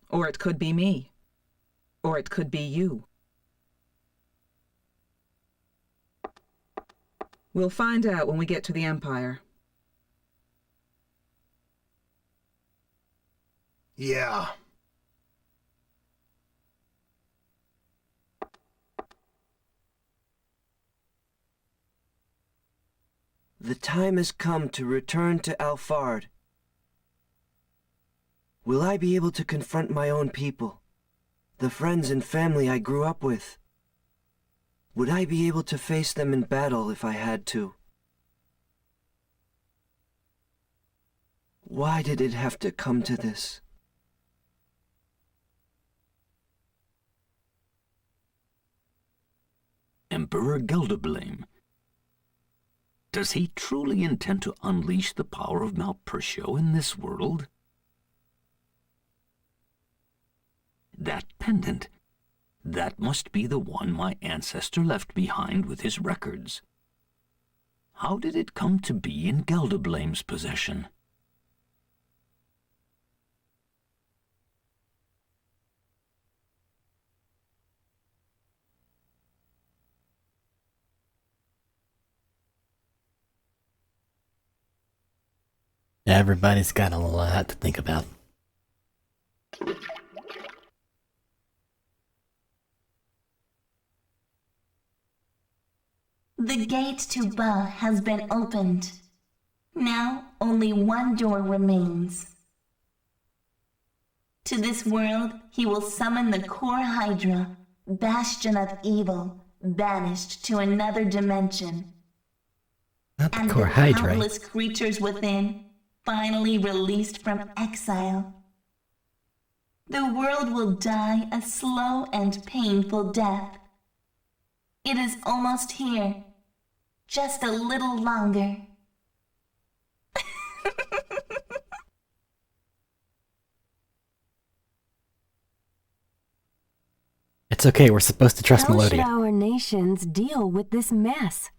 Or it could be me. Or it could be you. We'll find out when we get to the Empire. Yeah. The time has come to return to Alfard. Will I be able to confront my own people, the friends and family I grew up with? Would I be able to face them in battle if I had to? Why did it have to come to this? Emperor Geldoblame. Does he truly intend to unleash the power of Malpertio in this world? That pendant, that must be the one my ancestor left behind with his records. How did it come to be in Geldoblame's possession? Everybody's got a lot to think about. The gate to Ba has been opened. Now only one door remains. To this world he will summon the core Hydra, bastion of evil, banished to another dimension. Not the and core the Hydra. countless creatures within, finally released from exile. The world will die a slow and painful death. It is almost here. Just a little longer. It's okay, we're supposed to trust How should Melodia. our nations deal with this mess?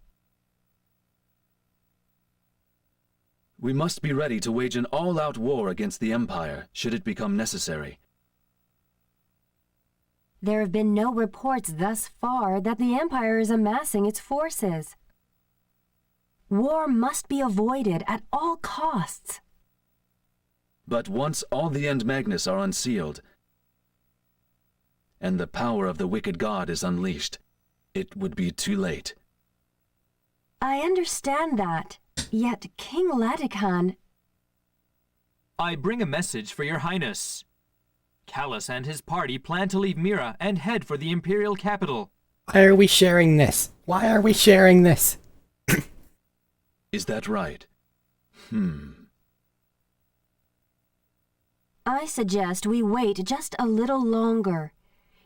We must be ready to wage an all-out war against the Empire, should it become necessary. There have been no reports thus far that the Empire is amassing its forces. War must be avoided at all costs. But once all the End Magnus are unsealed, and the power of the wicked god is unleashed, it would be too late. I understand that, yet King Latican... I bring a message for your highness. Callus and his party plan to leave Mira and head for the imperial capital. Why are we sharing this? Why are we sharing this? Is that right? I suggest we wait just a little longer.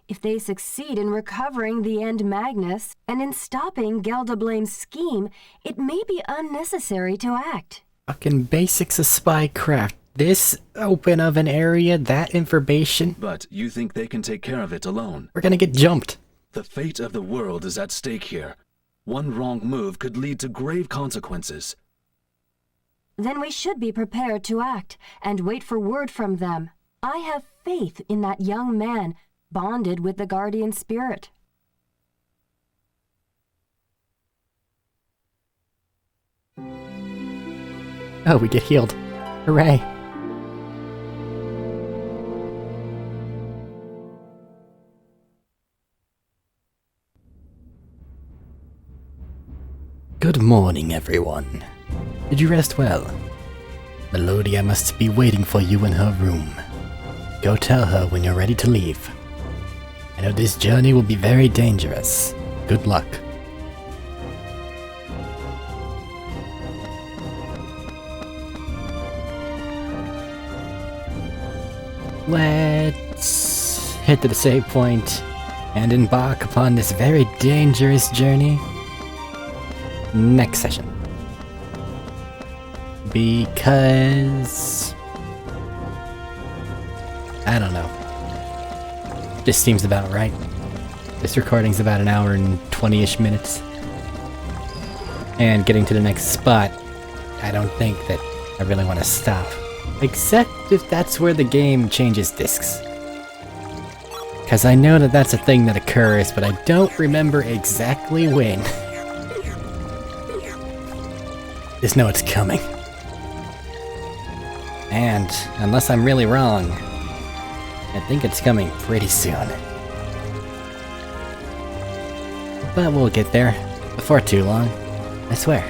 If they succeed in recovering the End Magnus and in stopping Geldablame's scheme, it may be unnecessary to act. Fucking basics of spycraft. This open of an area, that information. But you think they can take care of it alone? We're gonna get jumped. The fate of the world is at stake here. One wrong move could lead to grave consequences. Then we should be prepared to act and wait for word from them. I have faith in that young man, bonded with the guardian spirit. Oh, we get healed. Hooray. Good morning, everyone. Did you rest well? Melodia must be waiting for you in her room. Go tell her when you're ready to leave. I know this journey will be very dangerous. Good luck. Let's head to the save point and embark upon this very dangerous journey next session. Because I don't know. This seems about right. This recording's about an hour and 20-ish minutes. And getting to the next spot, I don't think that I really want to stop. Except if that's where the game changes discs. Because I know that that's a thing that occurs, but I don't remember exactly when. Just know it's coming. And, unless I'm really wrong, I think it's coming pretty soon. But we'll get there, before too long, I swear.